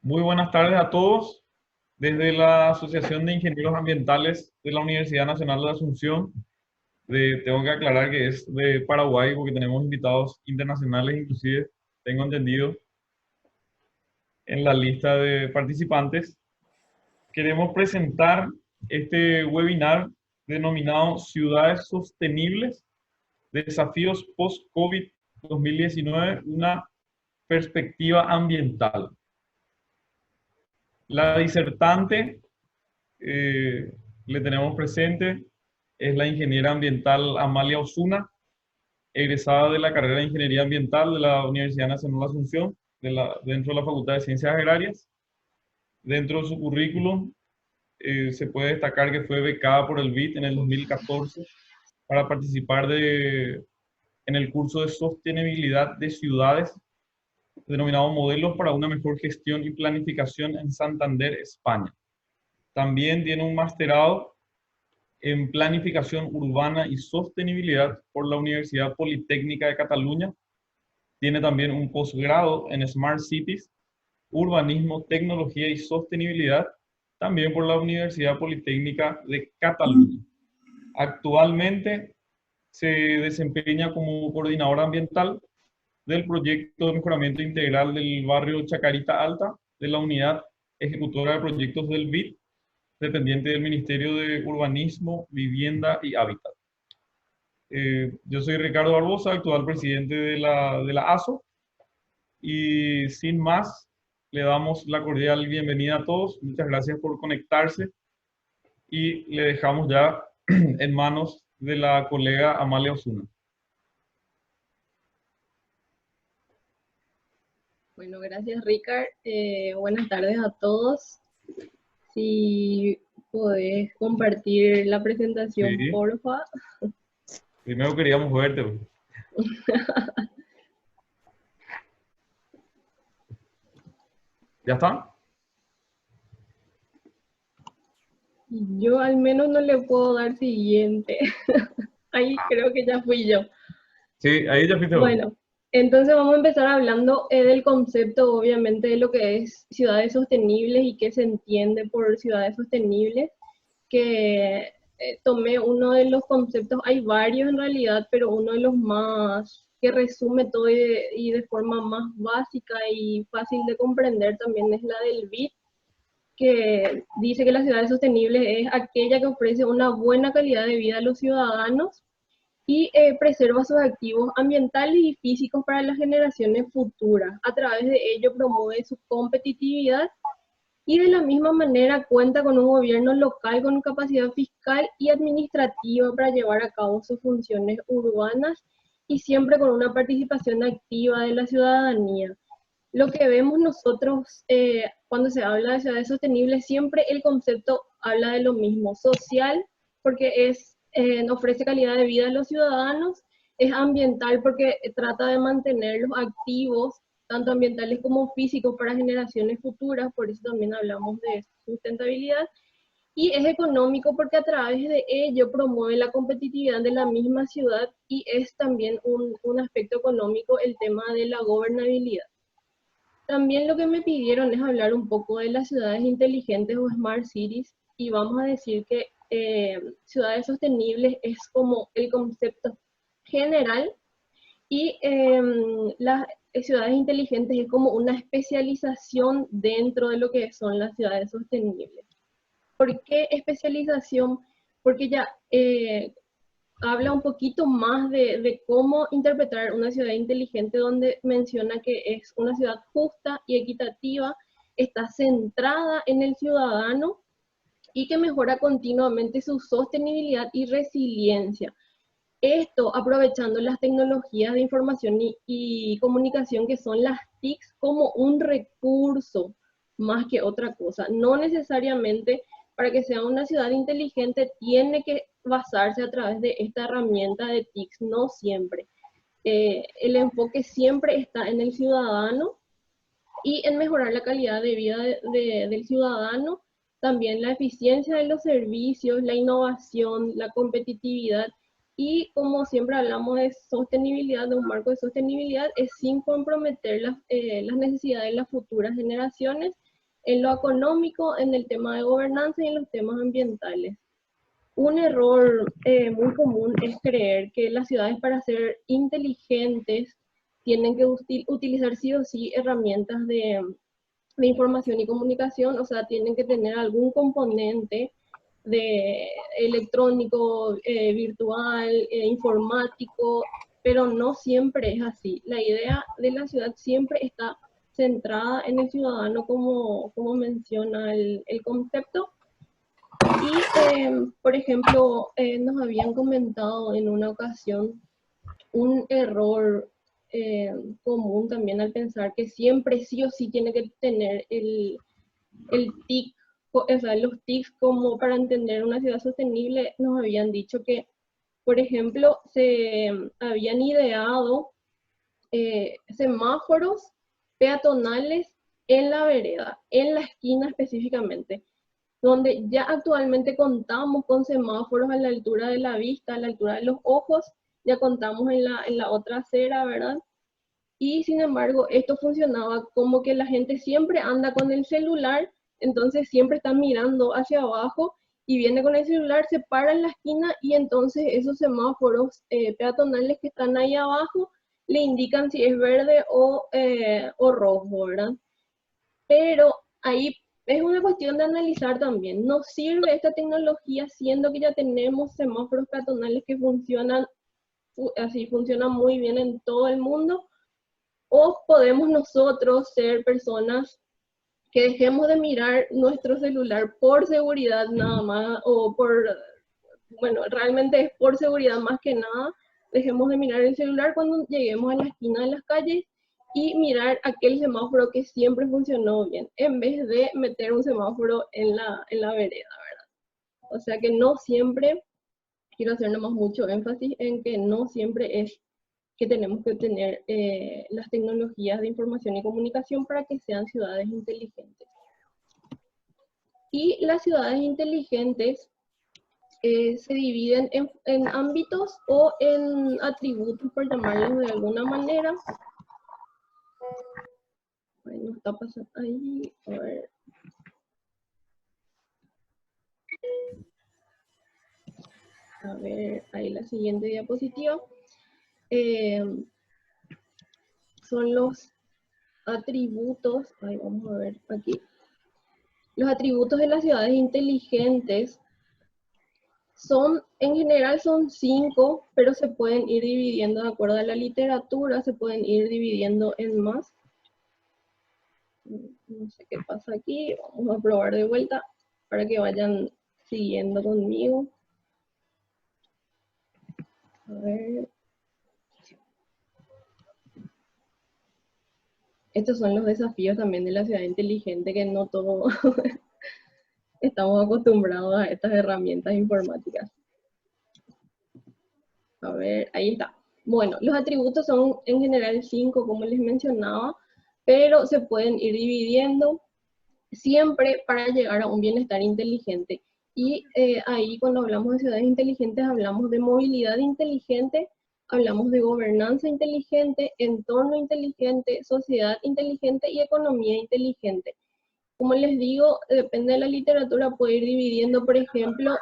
Muy buenas tardes a todos. Desde la Asociación de Ingenieros Ambientales de la Universidad Nacional de Asunción, tengo que aclarar que es de Paraguay porque tenemos invitados internacionales, inclusive tengo entendido en la lista de participantes. Queremos presentar este webinar denominado Ciudades Sostenibles, Desafíos Post-COVID 2019, una perspectiva ambiental. La disertante le tenemos presente, es la ingeniera ambiental Amalia Osuna, egresada de la carrera de Ingeniería Ambiental de la Universidad Nacional de Asunción, dentro de la Facultad de Ciencias Agrarias. Dentro de su currículum se puede destacar que fue becada por el BID en el 2014 para participar en el curso de sostenibilidad de ciudades, denominado Modelos para una mejor gestión y planificación en Santander, España. También tiene un masterado en Planificación Urbana y Sostenibilidad por la Universidad Politécnica de Cataluña. Tiene también un posgrado en Smart Cities, Urbanismo, Tecnología y Sostenibilidad, también por la Universidad Politécnica de Cataluña. Actualmente se desempeña como coordinadora ambiental del proyecto de mejoramiento integral del barrio Chacarita Alta de la Unidad Ejecutora de Proyectos del BID, dependiente del Ministerio de Urbanismo, Vivienda y Hábitat. Yo soy Ricardo Barbosa, actual presidente de la ASO, y sin más, le damos la cordial bienvenida a todos. Muchas gracias por conectarse y le dejamos ya en manos de la colega Amalia Osuna. Bueno, gracias Ricard. Buenas tardes a todos. Si podés compartir la presentación, Sí, porfa. primero queríamos verte. ¿Ya está? Yo al menos no le puedo dar siguiente. Ahí creo que ya fui yo. Sí, ahí ya fuiste vos. Bueno, entonces vamos a empezar hablando del concepto, obviamente, de lo que es ciudades sostenibles y qué se entiende por ciudades sostenibles, que tomé uno de los conceptos, hay varios en realidad, pero uno de los más que resume todo y de forma más básica y fácil de comprender también es la del BID, que dice que las ciudades sostenibles es aquella que ofrece una buena calidad de vida a los ciudadanos y preserva sus activos ambientales y físicos para las generaciones futuras. A través de ello promueve su competitividad y de la misma manera cuenta con un gobierno local con capacidad fiscal y administrativa para llevar a cabo sus funciones urbanas y siempre con una participación activa de la ciudadanía. Lo que vemos nosotros cuando se habla de ciudades sostenibles, siempre el concepto habla de lo mismo, social, porque ofrece calidad de vida a los ciudadanos, es ambiental porque trata de mantenerlos activos, tanto ambientales como físicos para generaciones futuras, por eso también hablamos de sustentabilidad, y es económico porque a través de ello promueve la competitividad de la misma ciudad y es también un aspecto económico el tema de la gobernabilidad. También lo que me pidieron es hablar un poco de las ciudades inteligentes o smart cities y vamos a decir que ciudades sostenibles es como el concepto general y las ciudades inteligentes es como una especialización dentro de lo que son las ciudades sostenibles. ¿Por qué especialización? Porque ya habla un poquito más de cómo interpretar una ciudad inteligente, donde menciona que es una ciudad justa y equitativa, está centrada en el ciudadano y que mejora continuamente su sostenibilidad y resiliencia. Esto aprovechando las tecnologías de información y comunicación que son las TICs como un recurso más que otra cosa. No necesariamente para que sea una ciudad inteligente tiene que basarse a través de esta herramienta de TICs, no siempre. El enfoque siempre está en el ciudadano y en mejorar la calidad de vida del ciudadano, también la eficiencia de los servicios, la innovación, la competitividad y como siempre hablamos de sostenibilidad, de un marco de sostenibilidad, es sin comprometer las necesidades de las futuras generaciones en lo económico, en el tema de gobernanza y en los temas ambientales. Un error muy común es creer que las ciudades para ser inteligentes tienen que utilizar sí o sí herramientas de información y comunicación, o sea, tienen que tener algún componente de electrónico, virtual, informático, pero no siempre es así. La idea de la ciudad siempre está centrada en el ciudadano, como menciona el concepto. Y, por ejemplo, nos habían comentado en una ocasión un error común también al pensar que siempre sí o sí tiene que tener el TIC, o sea, los TICs como para entender una ciudad sostenible. Nos habían dicho que, por ejemplo, se habían ideado semáforos peatonales en la vereda, en la esquina específicamente, donde ya actualmente contamos con semáforos a la altura de la vista, a la altura de los ojos, ya contamos en la otra acera, ¿verdad? Y sin embargo, esto funcionaba como que la gente siempre anda con el celular, entonces siempre está mirando hacia abajo y viene con el celular, se para en la esquina y entonces esos semáforos peatonales que están ahí abajo le indican si es verde o rojo, ¿verdad? Pero ahí es una cuestión de analizar también. ¿Nos sirve esta tecnología siendo que ya tenemos semáforos peatonales que funcionan así, funcionan muy bien en todo el mundo? ¿O podemos nosotros ser personas que dejemos de mirar nuestro celular por seguridad nada más, o bueno, realmente es por seguridad más que nada, dejemos de mirar el celular cuando lleguemos a la esquina de las calles y mirar aquel semáforo que siempre funcionó bien, en vez de meter un semáforo en la vereda, ¿verdad? O sea que no siempre, quiero hacer nomás mucho énfasis en que no siempre es que tenemos que tener las tecnologías de información y comunicación para que sean ciudades inteligentes. Y las ciudades inteligentes se dividen en ámbitos o en atributos, por llamarlos de alguna manera. Bueno, está pasando ahí, a ver. A ver, ahí la siguiente diapositiva. Son los atributos, ahí vamos a ver aquí. Los atributos de las ciudades inteligentes en general son 5, pero se pueden ir dividiendo de acuerdo a la literatura, se pueden ir dividiendo en más. No sé qué pasa aquí, vamos a probar de vuelta para que vayan siguiendo conmigo. A ver. Estos son los desafíos también de la ciudad inteligente, que no todos estamos acostumbrados a estas herramientas informáticas. A ver, ahí está. Bueno, los atributos son en general 5, como les mencionaba, pero se pueden ir dividiendo siempre para llegar a un bienestar inteligente. Y ahí cuando hablamos de ciudades inteligentes hablamos de movilidad inteligente, hablamos de gobernanza inteligente, entorno inteligente, sociedad inteligente y economía inteligente. Como les digo, depende de la literatura, puede ir dividiendo, por ejemplo,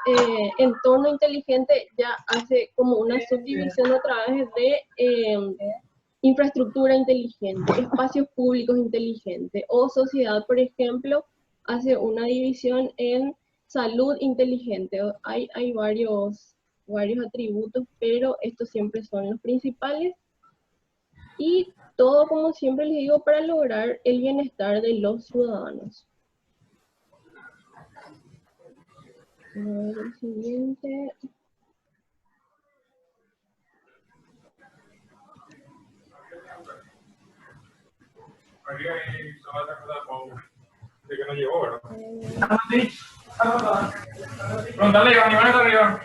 entorno inteligente ya hace como una subdivisión a través de infraestructura inteligente, espacios públicos inteligentes, o sociedad, por ejemplo, hace una división en salud inteligente. Hay varios atributos, pero estos siempre son los principales. Y todo, como siempre les digo, para lograr el bienestar de los ciudadanos. A ver, el siguiente. De que no llegó, ¿verdad? Sí. Pregúntale, Iván, Iván está arriba.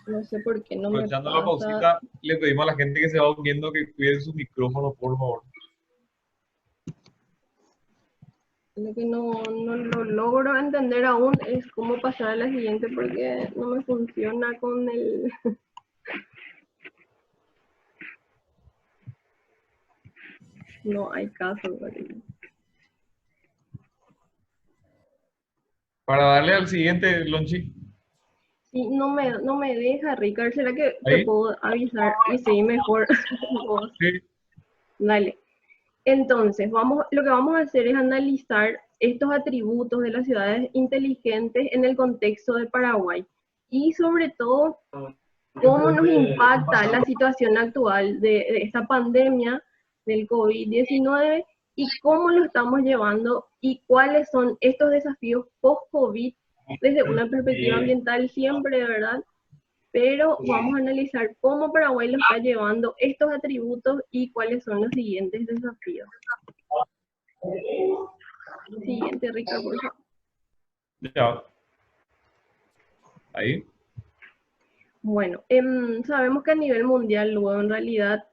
No sé por qué no me pasa. Aprovechando la pausita, le pedimos a la gente que se va uniendo que cuiden su micrófono, por favor. Lo que no lo logro entender aún es cómo pasar a la siguiente, porque no me funciona con el... No hay caso. ¿Verdad? Para darle al siguiente, Lonchi. Sí, no me deja, Ricardo. ¿Será que te Ahí. puedo avisar? Y sí, mejor vos. Sí. Dale. Entonces, lo que vamos a hacer es analizar estos atributos de las ciudades inteligentes en el contexto de Paraguay y sobre todo cómo nos impacta la situación actual de esta pandemia del COVID-19 y cómo lo estamos llevando y cuáles son estos desafíos post-COVID desde una perspectiva ambiental siempre, ¿verdad? Pero vamos a analizar cómo Paraguay lo está llevando estos atributos y cuáles son los siguientes desafíos. Siguiente, Ricardo, por favor. Ya. Ahí. Bueno, sabemos que a nivel mundial, luego en realidad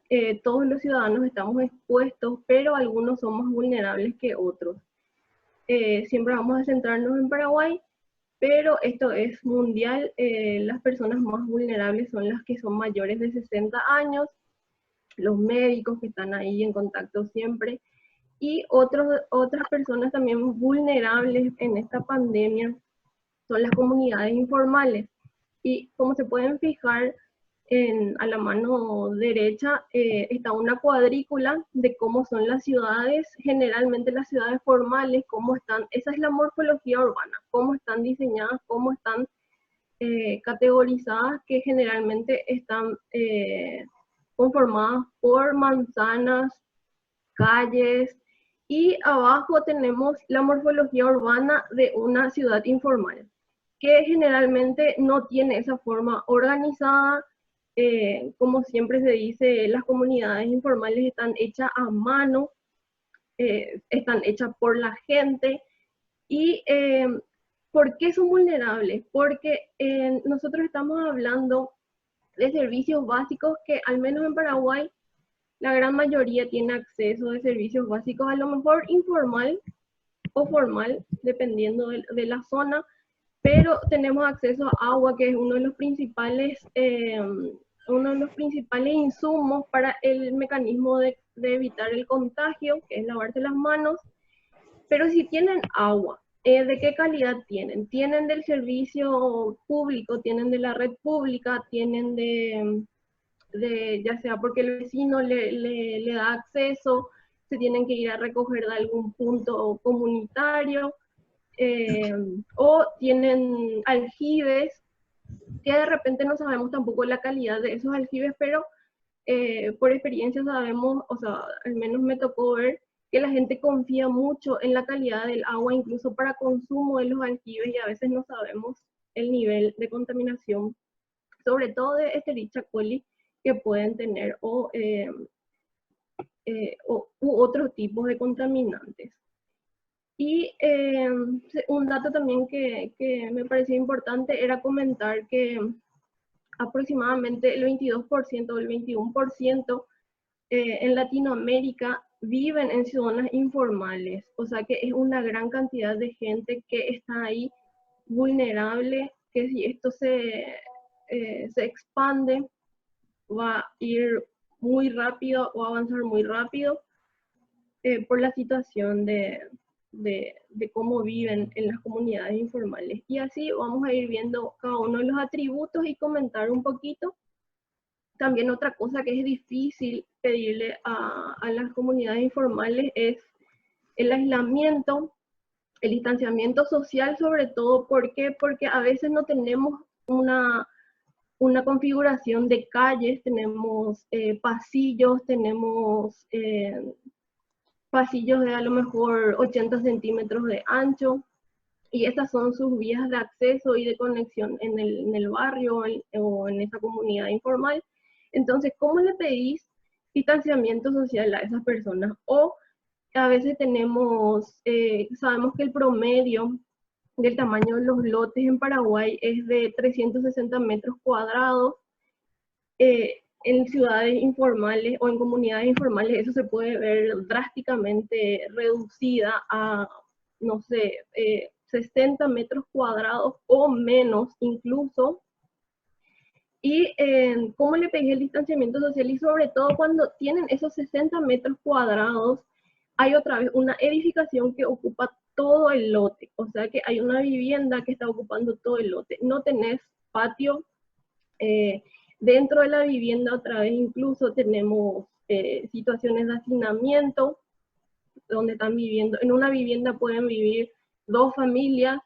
todos los ciudadanos estamos expuestos, pero algunos son más vulnerables que otros. Siempre vamos a centrarnos en Paraguay, pero esto es mundial. Las personas más vulnerables son las que son mayores de 60 años, los médicos que están ahí en contacto siempre, y otras personas también vulnerables en esta pandemia son las comunidades informales. Y como se pueden fijar, a la mano derecha está una cuadrícula de cómo son las ciudades, generalmente las ciudades formales, cómo están, esa es la morfología urbana, cómo están diseñadas, cómo están categorizadas, que generalmente están conformadas por manzanas, calles, y abajo tenemos la morfología urbana de una ciudad informal, que generalmente no tiene esa forma organizada. Como siempre se dice, las comunidades informales están hechas a mano, están hechas por la gente. ¿Y por qué son vulnerables? Porque nosotros estamos hablando de servicios básicos que al menos en Paraguay la gran mayoría tiene acceso de servicios básicos, a lo mejor informal o formal, dependiendo de la zona, pero tenemos acceso a agua, que es uno de los principales insumos para el mecanismo de evitar el contagio, que es lavarse las manos. Pero si tienen agua, ¿de qué calidad tienen? Tienen del servicio público, tienen de la red pública, tienen ya sea porque el vecino le da acceso, se tienen que ir a recoger de algún punto comunitario, eh, o tienen aljibes, que de repente no sabemos tampoco la calidad de esos aljibes, pero por experiencia sabemos, o sea, al menos me tocó ver que la gente confía mucho en la calidad del agua, incluso para consumo de los aljibes, y a veces no sabemos el nivel de contaminación, sobre todo de Escherichia coli, que pueden tener, u otros tipos de contaminantes. Y un dato también que me pareció importante era comentar que aproximadamente el 22% o el 21% en Latinoamérica viven en zonas informales, o sea que es una gran cantidad de gente que está ahí vulnerable, que si esto se expande va a ir muy rápido o avanzar muy rápido por la situación de cómo viven en las comunidades informales. Y así vamos a ir viendo cada uno de los atributos y comentar un poquito. También otra cosa que es difícil pedirle a las comunidades informales es el aislamiento, el distanciamiento social, sobre todo. ¿Por qué? Porque a veces no tenemos una configuración de calles, tenemos pasillos, tenemos pasillos de a lo mejor 80 centímetros de ancho, y esas son sus vías de acceso y de conexión en el barrio o en esa comunidad informal. Entonces, ¿cómo le pedís distanciamiento social a esas personas? O a veces sabemos que el promedio del tamaño de los lotes en Paraguay es de 360 metros cuadrados. En ciudades informales o en comunidades informales eso se puede ver drásticamente reducida a, no sé, 60 metros cuadrados o menos incluso. Y cómo le pedí el distanciamiento social y sobre todo cuando tienen esos 60 metros cuadrados, hay otra vez una edificación que ocupa todo el lote, o sea que hay una vivienda que está ocupando todo el lote, no tenés patio, dentro de la vivienda otra vez incluso tenemos situaciones de hacinamiento, donde están viviendo, en una vivienda pueden vivir dos familias,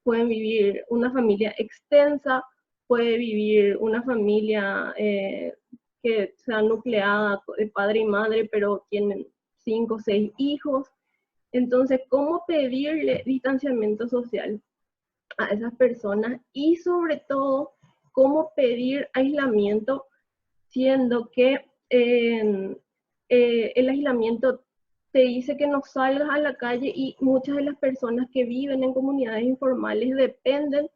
pueden vivir una familia extensa, puede vivir una familia que sea nucleada de padre y madre, pero tienen 5 o 6 hijos. Entonces, ¿cómo pedirle distanciamiento social a esas personas? Y sobre todo, ¿cómo pedir aislamiento, siendo que el aislamiento te dice que no salgas a la calle y muchas de las personas que viven en comunidades informales dependen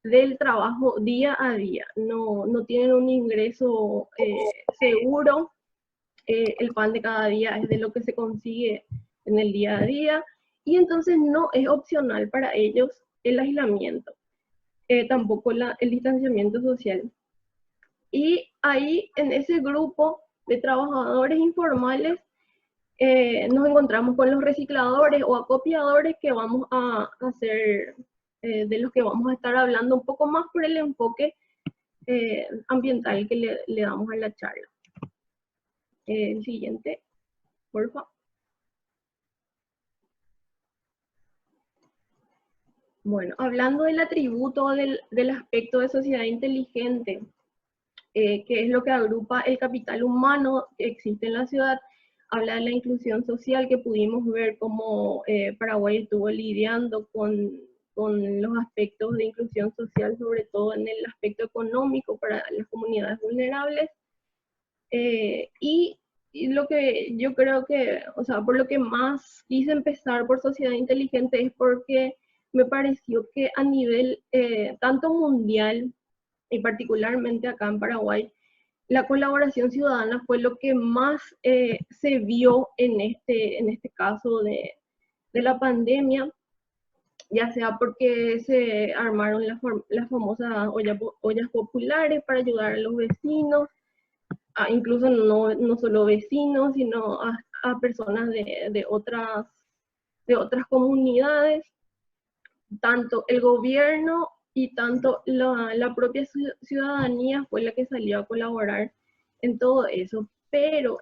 del trabajo día a día, no tienen un ingreso seguro, el pan de cada día es de lo que se consigue en el día a día y entonces no es opcional para ellos el aislamiento, tampoco el distanciamiento social. Y ahí en ese grupo de trabajadores informales nos encontramos con los recicladores o acopiadores que vamos a hacer, de los que vamos a estar hablando un poco más por el enfoque ambiental que le damos a la charla. El siguiente, por favor. Bueno, hablando del atributo del aspecto de sociedad inteligente, que es lo que agrupa el capital humano que existe en la ciudad, habla de la inclusión social, que pudimos ver cómo Paraguay estuvo lidiando con los aspectos de inclusión social, sobre todo en el aspecto económico para las comunidades vulnerables. Y lo que yo creo que, o sea, por lo que más quise empezar por sociedad inteligente es porque me pareció que a nivel tanto mundial y particularmente acá en Paraguay, la colaboración ciudadana fue lo que más se vio en este caso de la pandemia, ya sea porque se armaron las famosas ollas populares para ayudar a los vecinos, incluso no solo vecinos, sino a personas de otras comunidades, tanto el gobierno y tanto la propia ciudadanía fue la que salió a colaborar en todo eso. Pero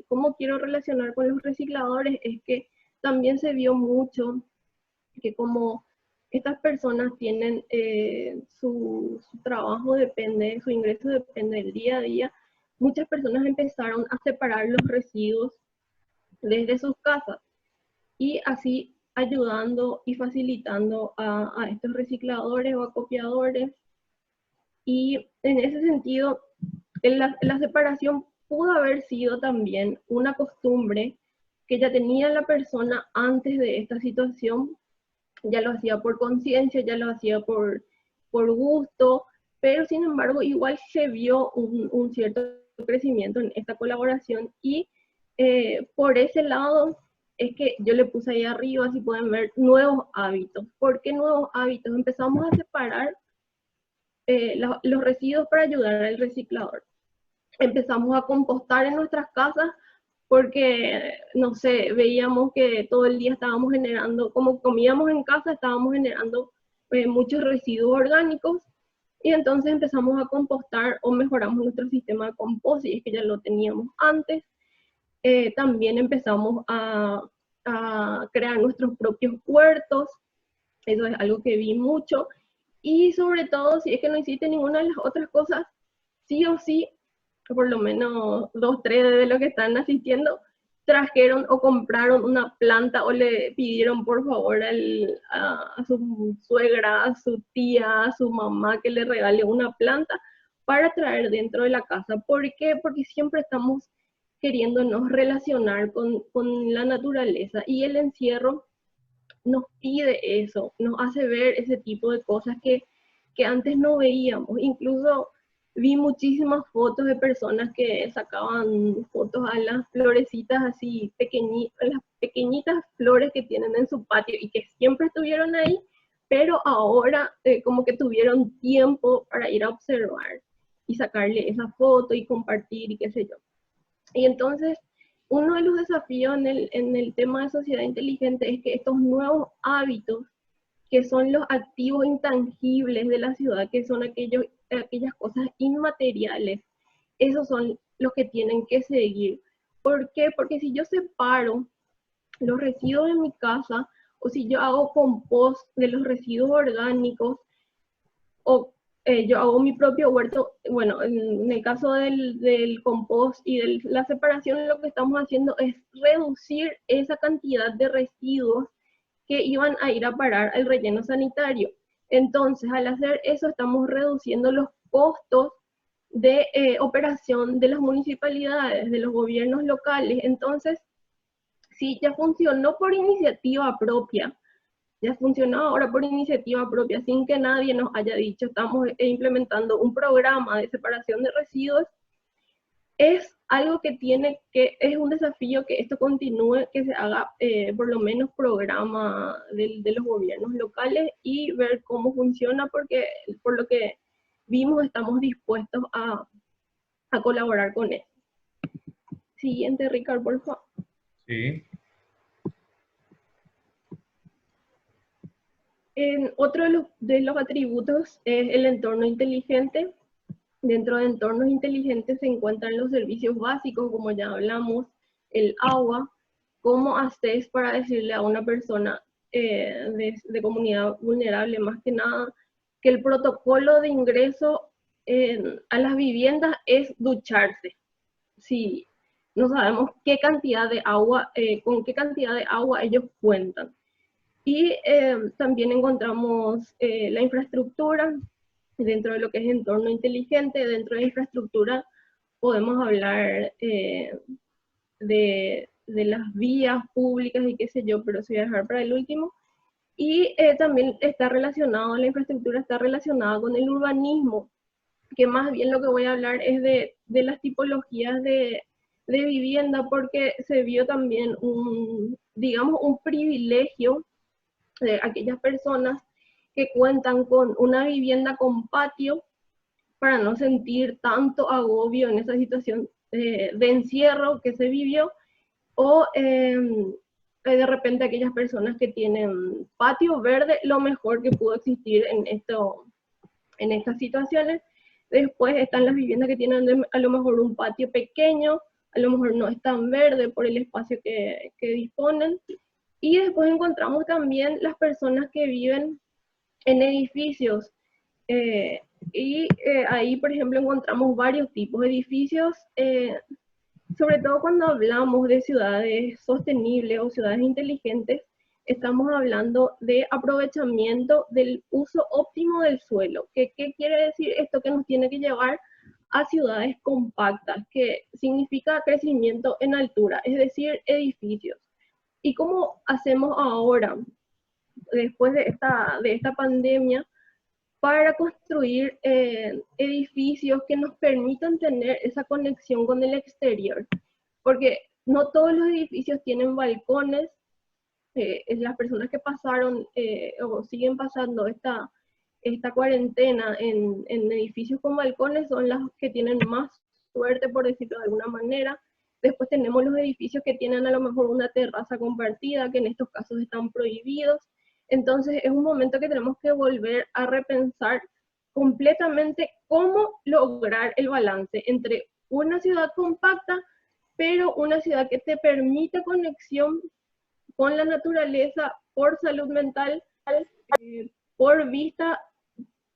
cómo quiero relacionar con los recicladores es que también se vio mucho que como estas personas tienen su trabajo depende, su ingreso depende del día a día, muchas personas empezaron a separar los residuos desde sus casas y así ayudando y facilitando a estos recicladores o acopiadores. Y en ese sentido, la separación pudo haber sido también una costumbre que ya tenía la persona antes de esta situación, ya lo hacía por conciencia, ya lo hacía por gusto, pero sin embargo igual se vio un cierto crecimiento en esta colaboración y por ese lado es que yo le puse ahí arriba, si pueden ver, nuevos hábitos. ¿Por qué nuevos hábitos? Empezamos a separar los residuos para ayudar al reciclador. Empezamos a compostar en nuestras casas porque, no sé, veíamos que todo el día estábamos generando, como comíamos en casa, estábamos generando muchos residuos orgánicos y entonces empezamos a compostar o mejoramos nuestro sistema de compost, y es que ya lo teníamos antes. También empezamos a crear nuestros propios huertos, eso es algo que vi mucho, y sobre todo, si es que no hiciste ninguna de las otras cosas, sí o sí, por lo menos 2, 3 de los que están asistiendo, trajeron o compraron una planta o le pidieron por favor a su suegra, a su tía, a su mamá que le regale una planta para traer dentro de la casa. ¿Por qué? Porque siempre estamos queriéndonos relacionar con la naturaleza y el encierro nos pide eso, nos hace ver ese tipo de cosas que antes no veíamos. Incluso vi muchísimas fotos de personas que sacaban fotos a las florecitas así pequeñitas, las pequeñitas flores que tienen en su patio y que siempre estuvieron ahí, pero ahora como que tuvieron tiempo para ir a observar. y sacarle esa foto y compartir y qué sé yo. Y entonces, uno de los desafíos en el tema de sociedad inteligente es que estos nuevos hábitos, que son los activos intangibles de la ciudad, que son aquellas cosas inmateriales, esos son los que tienen que seguir. ¿Por qué? Porque si yo separo los residuos en mi casa, o si yo hago compost de los residuos orgánicos, o yo hago mi propio huerto, bueno, en el caso del compost y de la separación, lo que estamos haciendo es reducir esa cantidad de residuos que iban a ir a parar al relleno sanitario. Entonces, al hacer eso, estamos reduciendo los costos de operación de las municipalidades, de los gobiernos locales. Entonces, si ya funcionó por iniciativa propia, ya funcionó ahora por iniciativa propia, sin que nadie nos haya dicho, estamos implementando un programa de separación de residuos, es algo es un desafío que esto continúe, que se haga por lo menos programa de los gobiernos locales y ver cómo funciona, porque por lo que vimos estamos dispuestos a colaborar con él. Siguiente, Ricardo, por favor. Sí. Otro de los atributos es el entorno inteligente. Dentro de entornos inteligentes se encuentran los servicios básicos, como ya hablamos, el agua. ¿Cómo haces para decirle a una persona de comunidad vulnerable, más que nada, que el protocolo de ingreso a las viviendas es ducharse? Si no sabemos qué cantidad de agua, con qué cantidad de agua ellos cuentan. Y también encontramos la infraestructura dentro de lo que es entorno inteligente. Dentro de la infraestructura podemos hablar de las vías públicas y qué sé yo, pero eso voy a dejar para el último. Y también la infraestructura está relacionada con el urbanismo, que más bien lo que voy a hablar es de las tipologías de vivienda, porque se vio también digamos, un privilegio de aquellas personas que cuentan con una vivienda con patio para no sentir tanto agobio en esa situación de encierro que se vivió, o de repente aquellas personas que tienen patio verde, lo mejor que pudo existir en estas situaciones. Después están las viviendas que tienen a lo mejor un patio pequeño, a lo mejor no es tan verde por el espacio que disponen. Y después encontramos también las personas que viven en edificios. Ahí, por ejemplo, encontramos varios tipos de edificios, sobre todo cuando hablamos de ciudades sostenibles o ciudades inteligentes, estamos hablando de aprovechamiento del uso óptimo del suelo. ¿Qué quiere decir esto? Que nos tiene que llevar a ciudades compactas, que significa crecimiento en altura, es decir, edificios. ¿Y cómo hacemos ahora, después de esta pandemia, para construir edificios que nos permitan tener esa conexión con el exterior? Porque no todos los edificios tienen balcones. Las personas que pasaron o siguen pasando esta cuarentena en edificios con balcones son las que tienen más suerte, por decirlo de alguna manera. Después tenemos los edificios que tienen a lo mejor una terraza compartida, que en estos casos están prohibidos. Entonces es un momento que tenemos que volver a repensar completamente cómo lograr el balance entre una ciudad compacta, pero una ciudad que te permite conexión con la naturaleza, por salud mental, por vista,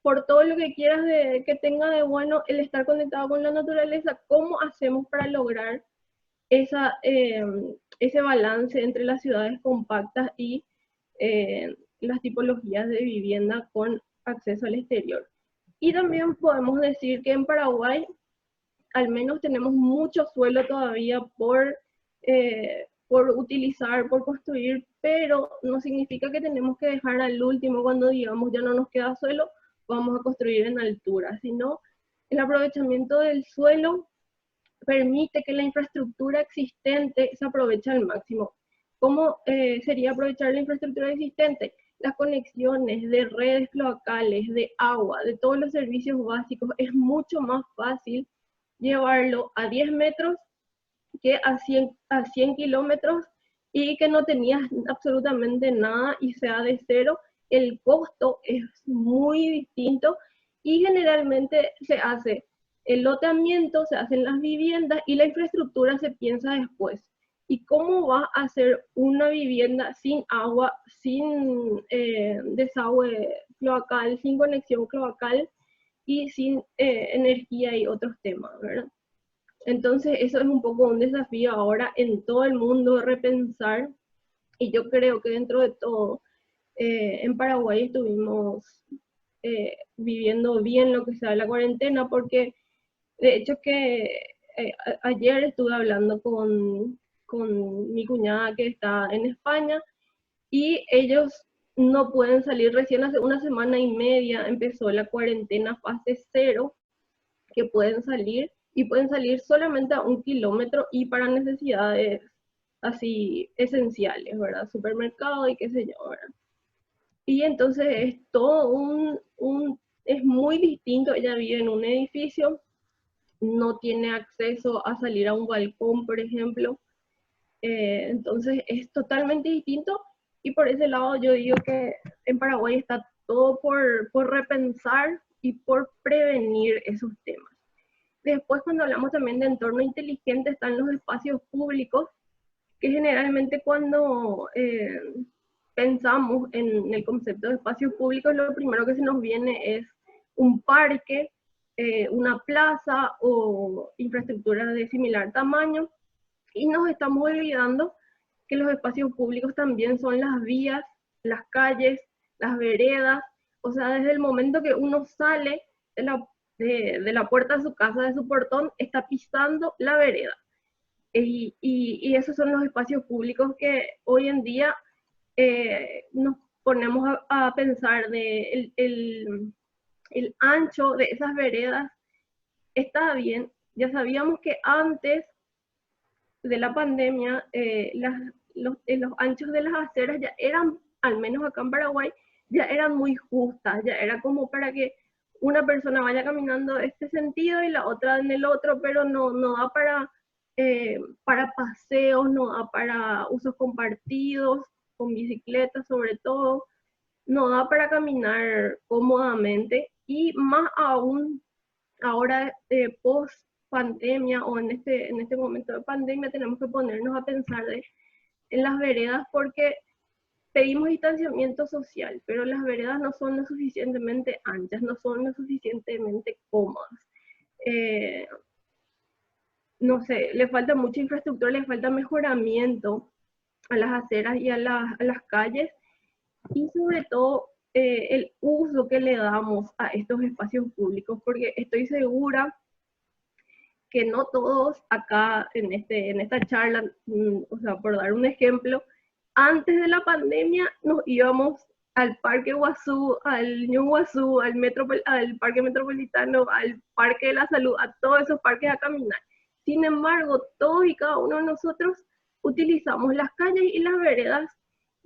por todo lo que quieras que tenga de bueno el estar conectado con la naturaleza. ¿Cómo hacemos para lograr ese balance entre las ciudades compactas y las tipologías de vivienda con acceso al exterior? Y también podemos decir que en Paraguay al menos tenemos mucho suelo todavía por utilizar, por construir, pero no significa que tenemos que dejar al último cuando digamos ya no nos queda suelo, vamos a construir en altura, sino el aprovechamiento del suelo permite que la infraestructura existente se aproveche al máximo. ¿Cómo sería aprovechar la infraestructura existente? las conexiones de redes cloacales, de agua, de todos los servicios básicos, es mucho más fácil llevarlo a 10 metros que a 100 kilómetros y que no tenías absolutamente nada y sea de cero. El costo es muy distinto y generalmente se hace el loteamiento, se hacen las viviendas y la infraestructura se piensa después. ¿Y cómo va a hacer una vivienda sin agua, sin desagüe cloacal, sin conexión cloacal y sin energía y otros temas, ¿verdad? Entonces eso es un poco un desafío ahora en todo el mundo repensar, y yo creo que dentro de todo, en Paraguay estuvimos viviendo bien lo que sea la cuarentena, porque de hecho que ayer estuve hablando con mi cuñada que está en España y ellos no pueden salir, recién hace una semana y media empezó la cuarentena fase cero, que pueden salir y pueden salir solamente a 1 kilómetro y para necesidades así esenciales, ¿verdad? Supermercado y qué sé yo, ¿verdad? Y entonces es todo es muy distinto. Ella vive en un edificio, no tiene acceso a salir a un balcón, por ejemplo. Entonces es totalmente distinto y por ese lado yo digo que en Paraguay está todo por repensar y por prevenir esos temas. Después, cuando hablamos también de entorno inteligente, están los espacios públicos, que generalmente cuando pensamos en el concepto de espacios públicos, lo primero que se nos viene es un parque, una plaza o infraestructura de similar tamaño, y nos estamos olvidando que los espacios públicos también son las vías, las calles, las veredas, o sea, desde el momento que uno sale de la puerta de su casa, de su portón, está pisando la vereda. Y esos son los espacios públicos que hoy en día nos ponemos a pensar de el ancho de esas veredas. Está bien, ya sabíamos que antes de la pandemia los anchos de las aceras ya eran, al menos acá en Paraguay, ya eran muy justas, ya era como para que una persona vaya caminando este sentido y la otra en el otro, pero no da para paseos, no da para usos compartidos, con bicicletas sobre todo, no da para caminar cómodamente y más aún ahora post pandemia o en este momento de pandemia tenemos que ponernos a pensar en las veredas porque pedimos distanciamiento social, pero las veredas no son lo suficientemente anchas, no son lo suficientemente cómodas. Eh, no sé, le falta mucha infraestructura, le falta mejoramiento a las aceras y a las calles y sobre todo el uso que le damos a estos espacios públicos, porque estoy segura que no todos acá en esta charla, o sea, por dar un ejemplo, antes de la pandemia nos íbamos al Parque Guazú, al Ñu Guazú, al Parque Metropolitano, al Parque de la Salud, a todos esos parques a caminar. Sin embargo, todos y cada uno de nosotros utilizamos las calles y las veredas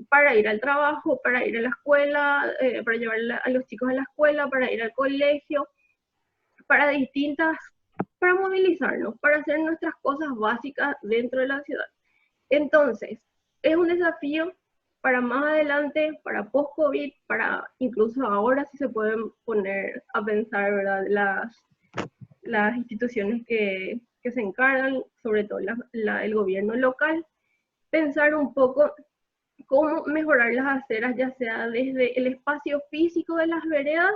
para ir al trabajo, para ir a la escuela, para llevar a los chicos a la escuela, para ir al colegio, para para movilizarnos, para hacer nuestras cosas básicas dentro de la ciudad. Entonces, es un desafío para más adelante, para post-COVID, para incluso ahora si se pueden poner a pensar, ¿verdad? Las instituciones que se encargan, sobre todo el gobierno local, pensar un poco cómo mejorar las aceras, ya sea desde el espacio físico de las veredas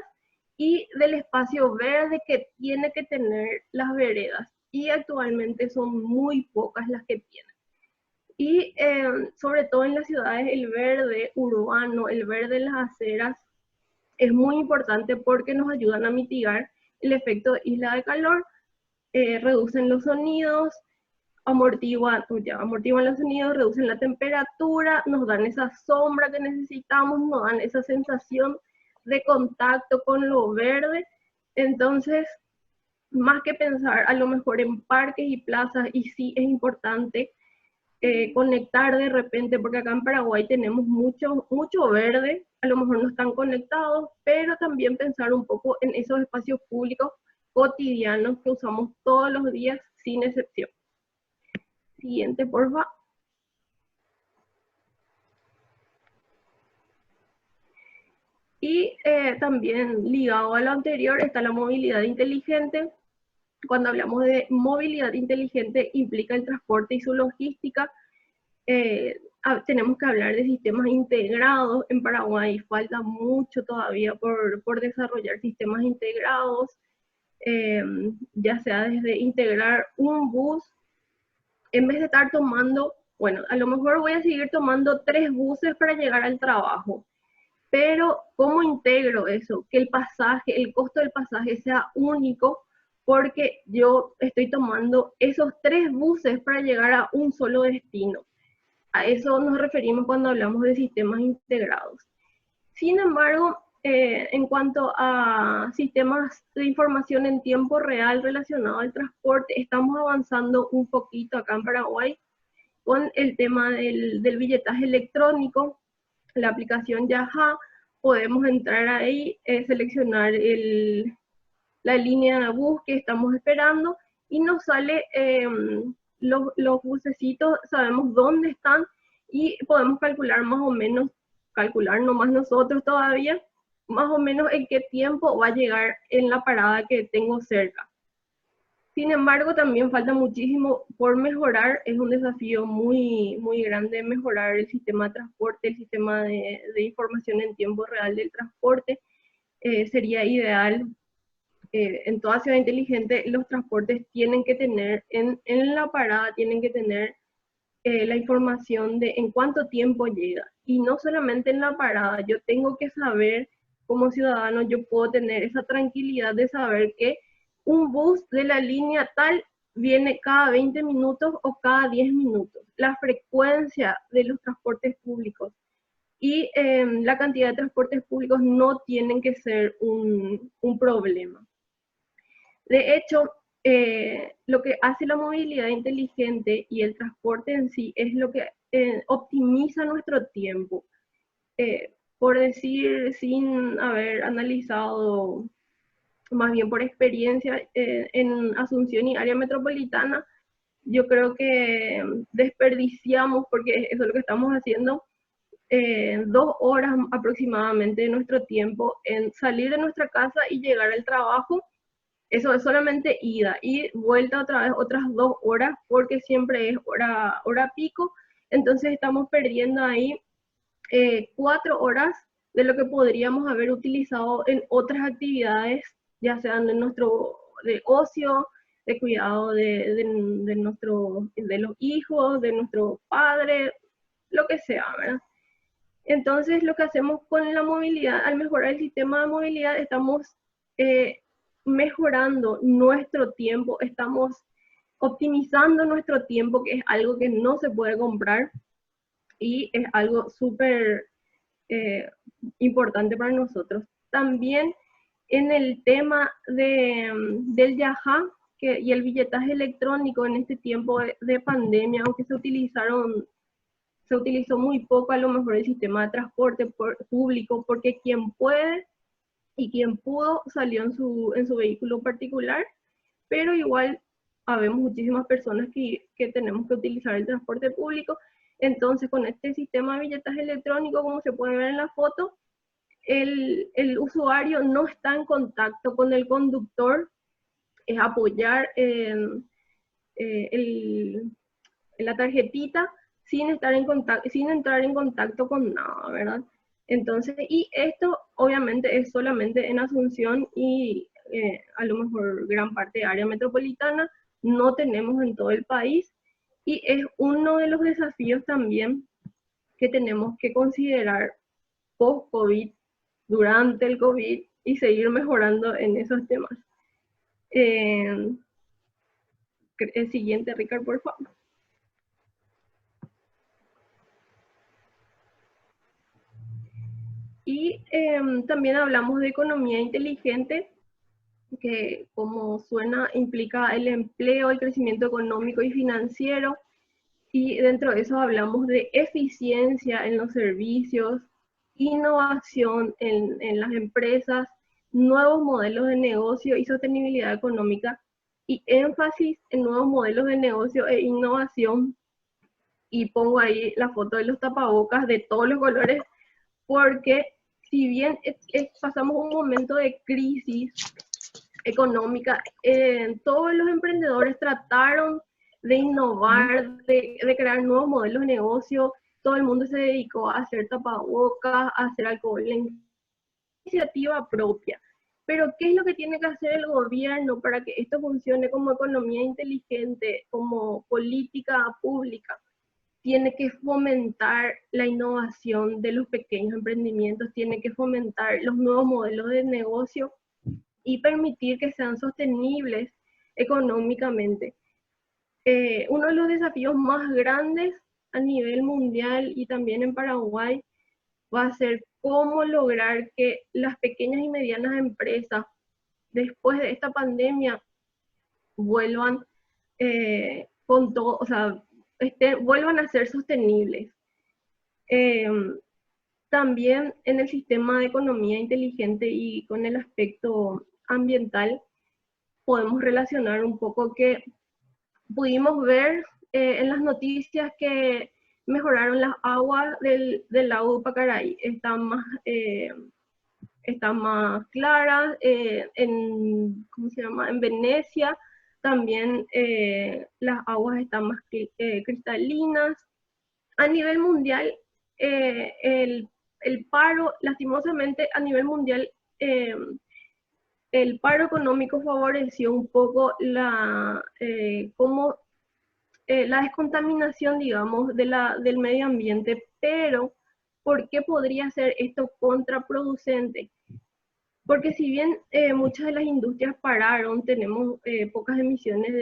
y del espacio verde que tiene que tener las veredas. Y actualmente son muy pocas las que tienen. Y sobre todo en las ciudades, el verde urbano, el verde de las aceras, es muy importante porque nos ayudan a mitigar el efecto isla de calor, reducen los sonidos, amortiguan los sonidos, reducen la temperatura, nos dan esa sombra que necesitamos, nos dan esa sensación de contacto con lo verde. Entonces, más que pensar a lo mejor en parques y plazas, y sí es importante, conectar de repente, porque acá en Paraguay tenemos mucho verde, a lo mejor no están conectados, pero también pensar un poco en esos espacios públicos cotidianos que usamos todos los días sin excepción. Siguiente, porfa. Y también ligado a lo anterior está la movilidad inteligente. Cuando hablamos de movilidad inteligente implica el transporte y su logística. Tenemos que hablar de sistemas integrados. En Paraguay falta mucho todavía por desarrollar sistemas integrados, ya sea desde integrar un bus, en vez de estar tomando, bueno, a lo mejor voy a seguir tomando 3 buses para llegar al trabajo, pero ¿cómo integro eso? Que el pasaje, el costo del pasaje sea único, porque yo estoy tomando esos 3 buses para llegar a un solo destino. A eso nos referimos cuando hablamos de sistemas integrados. Sin embargo, en cuanto a sistemas de información en tiempo real relacionado al transporte, estamos avanzando un poquito acá en Paraguay con el tema del billetaje electrónico, la aplicación Yaha. Podemos entrar ahí, seleccionar la línea de bus que estamos esperando y nos sale los bucecitos, sabemos dónde están y podemos calcular más o menos, calcular nomás nosotros todavía, más o menos en qué tiempo va a llegar en la parada que tengo cerca. Sin embargo, también falta muchísimo por mejorar. Es un desafío muy grande mejorar el sistema de transporte, el sistema de información en tiempo real del transporte. Sería ideal, en toda ciudad inteligente, los transportes tienen que tener, en la parada, tienen que tener la información de en cuánto tiempo llega. Y no solamente en la parada, yo tengo que saber, como ciudadano, yo puedo tener esa tranquilidad de saber que un bus de la línea tal viene cada 20 minutos o cada 10 minutos. La frecuencia de los transportes públicos y la cantidad de transportes públicos no tienen que ser un problema. De hecho, lo que hace la movilidad inteligente y el transporte en sí es lo que optimiza nuestro tiempo. Por decir, sin haber analizado, más bien por experiencia, en Asunción y área metropolitana, yo creo que desperdiciamos, porque eso es lo que estamos haciendo, 2 horas aproximadamente de nuestro tiempo en salir de nuestra casa y llegar al trabajo. Eso es solamente ida y vuelta otra vez otras 2 horas, porque siempre es hora pico. Entonces estamos perdiendo ahí 4 horas de lo que podríamos haber utilizado en otras actividades, ya sean de ocio, de cuidado de los hijos, de nuestros padres, lo que sea, ¿verdad? Entonces lo que hacemos con la movilidad, al mejorar el sistema de movilidad, estamos mejorando nuestro tiempo, estamos optimizando nuestro tiempo, que es algo que no se puede comprar y es algo súper importante para nosotros. También en el tema del Yaha y el billetaje electrónico en este tiempo de pandemia, aunque se utilizó muy poco a lo mejor el sistema de transporte público, porque quien puede y quien pudo salió en su vehículo particular, pero igual habemos muchísimas personas que tenemos que utilizar el transporte público. Entonces, con este sistema de billetaje electrónico, como se puede ver en la foto, el usuario no está en contacto con el conductor, es apoyar en la tarjetita sin entrar en contacto con nada, ¿verdad? Entonces, y esto obviamente es solamente en Asunción y a lo mejor gran parte de área metropolitana, no tenemos en todo el país, y es uno de los desafíos también que tenemos que considerar post-COVID, durante el COVID, y seguir mejorando en esos temas. El siguiente, Ricardo, por favor. Y también hablamos de economía inteligente, que como suena implica el empleo, el crecimiento económico y financiero. y dentro de eso hablamos de eficiencia en los servicios, innovación en las empresas, nuevos modelos de negocio y sostenibilidad económica, y énfasis en nuevos modelos de negocio e innovación. Y pongo ahí la foto de los tapabocas de todos los colores, porque si bien pasamos un momento de crisis económica, todos los emprendedores trataron de innovar, de crear nuevos modelos de negocio. Todo el mundo se dedicó a hacer tapabocas, a hacer alcohol en iniciativa propia. Pero ¿qué es lo que tiene que hacer el gobierno para que esto funcione como economía inteligente, como política pública? Tiene que fomentar la innovación de los pequeños emprendimientos, tiene que fomentar los nuevos modelos de negocio y permitir que sean sostenibles económicamente. Uno de los desafíos más grandes a nivel mundial y también en Paraguay va a ser cómo lograr que las pequeñas y medianas empresas, después de esta pandemia, vuelvan con todo, o sea, vuelvan a ser sostenibles. Eh, También en el sistema de economía inteligente y con el aspecto ambiental, podemos relacionar un poco que pudimos ver en las noticias que mejoraron las aguas del lago Pacaraí, están más claras, ¿cómo se llama? En Venecia también las aguas están más cristalinas. A nivel mundial, el paro, lastimosamente a nivel mundial, el paro económico favoreció un poco la descontaminación, digamos, del medio ambiente, pero ¿por qué podría ser esto contraproducente? Porque si bien muchas de las industrias pararon, tenemos pocas emisiones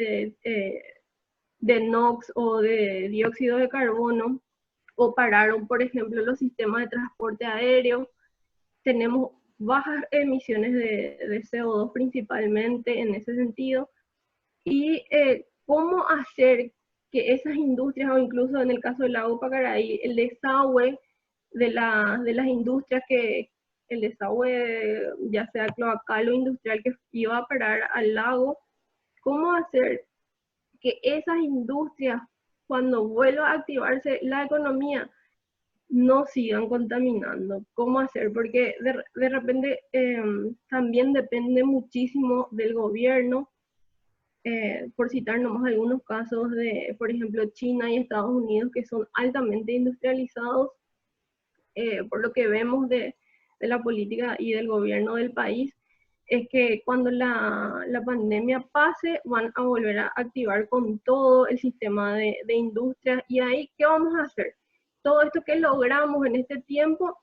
de NOx o de dióxido de carbono, o pararon, por ejemplo, los sistemas de transporte aéreo, tenemos bajas emisiones de CO2 principalmente en ese sentido, y cómo hacer que esas industrias, o incluso en el caso del lago Pacaraí, el desagüe de las industrias, que el desagüe ya sea cloacal o industrial que iba a parar al lago, cómo hacer que esas industrias, cuando vuelva a activarse la economía, no sigan contaminando. ¿Cómo hacer? Porque de repente también depende muchísimo del gobierno. Por citar nomás algunos casos de, por ejemplo, China y Estados Unidos, que son altamente industrializados, por lo que vemos de la política y del gobierno del país, es que cuando la pandemia pase, van a volver a activar con todo el sistema de industrias. Y ahí, ¿qué vamos a hacer? Todo esto que logramos en este tiempo,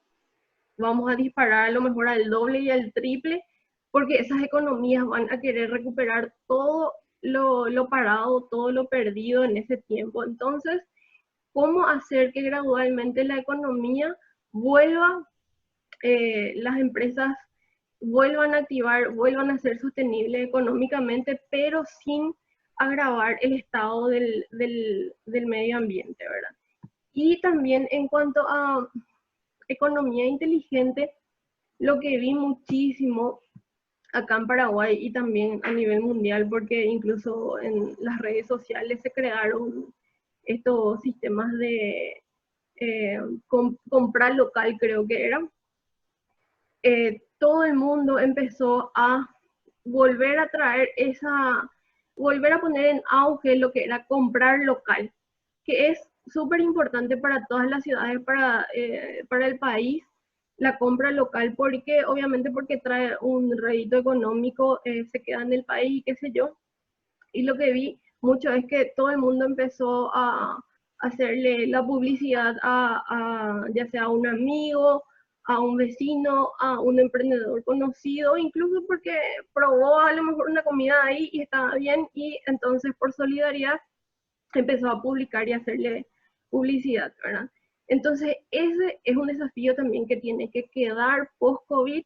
vamos a disparar a lo mejor al doble y al triple, porque esas economías van a querer recuperar todo lo parado, todo lo perdido en ese tiempo. Entonces, ¿cómo hacer que gradualmente la economía vuelva, las empresas vuelvan a activar, vuelvan a ser sostenibles económicamente, pero sin agravar el estado del medio ambiente, ¿verdad? Y también en cuanto a economía inteligente, lo que vi muchísimo acá en Paraguay y también a nivel mundial, porque incluso en las redes sociales se crearon estos sistemas de comprar local, creo que era. Todo el mundo empezó a volver a traer volver a poner en auge lo que era comprar local, que es súper importante para todas las ciudades, para el país, la compra local, porque obviamente porque trae un rédito económico, se queda en el país, qué sé yo. Y lo que vi mucho es que todo el mundo empezó a hacerle la publicidad ya sea a un amigo, a un vecino, a un emprendedor conocido, incluso porque probó a lo mejor una comida ahí y estaba bien, y entonces por solidaridad empezó a publicar y hacerle publicidad, ¿verdad? Entonces ese es un desafío también que tiene que quedar post-COVID,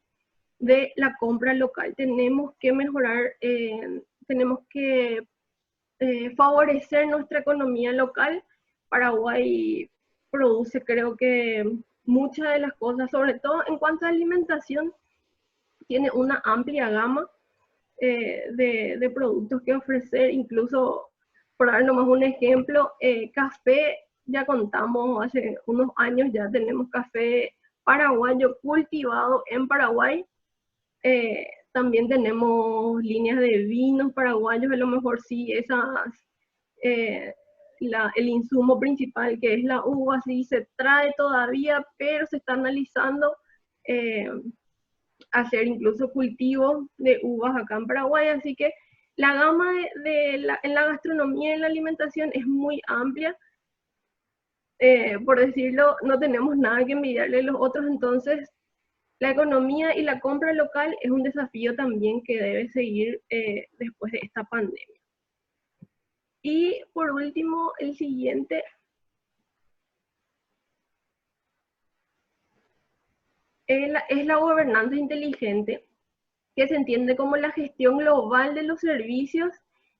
de la compra local. Tenemos que mejorar, tenemos que favorecer nuestra economía local, Paraguay produce, creo que muchas de las cosas, sobre todo en cuanto a alimentación, tiene una amplia gama de productos que ofrecer, incluso por dar nomás un ejemplo, café, ya contamos, hace unos años ya tenemos café paraguayo cultivado en Paraguay. También tenemos líneas de vinos paraguayos, a lo mejor sí, eh, el insumo principal que es la uva, sí se trae todavía, pero se está analizando eh, hacer incluso cultivos de uvas acá en Paraguay, así que la gama en la gastronomía y en la alimentación es muy amplia. Por decirlo, no tenemos nada que envidiarle a los otros, entonces la economía y la compra local es un desafío también que debe seguir después de esta pandemia. Y por último, el siguiente es la gobernanza inteligente, que se entiende como la gestión global de los servicios,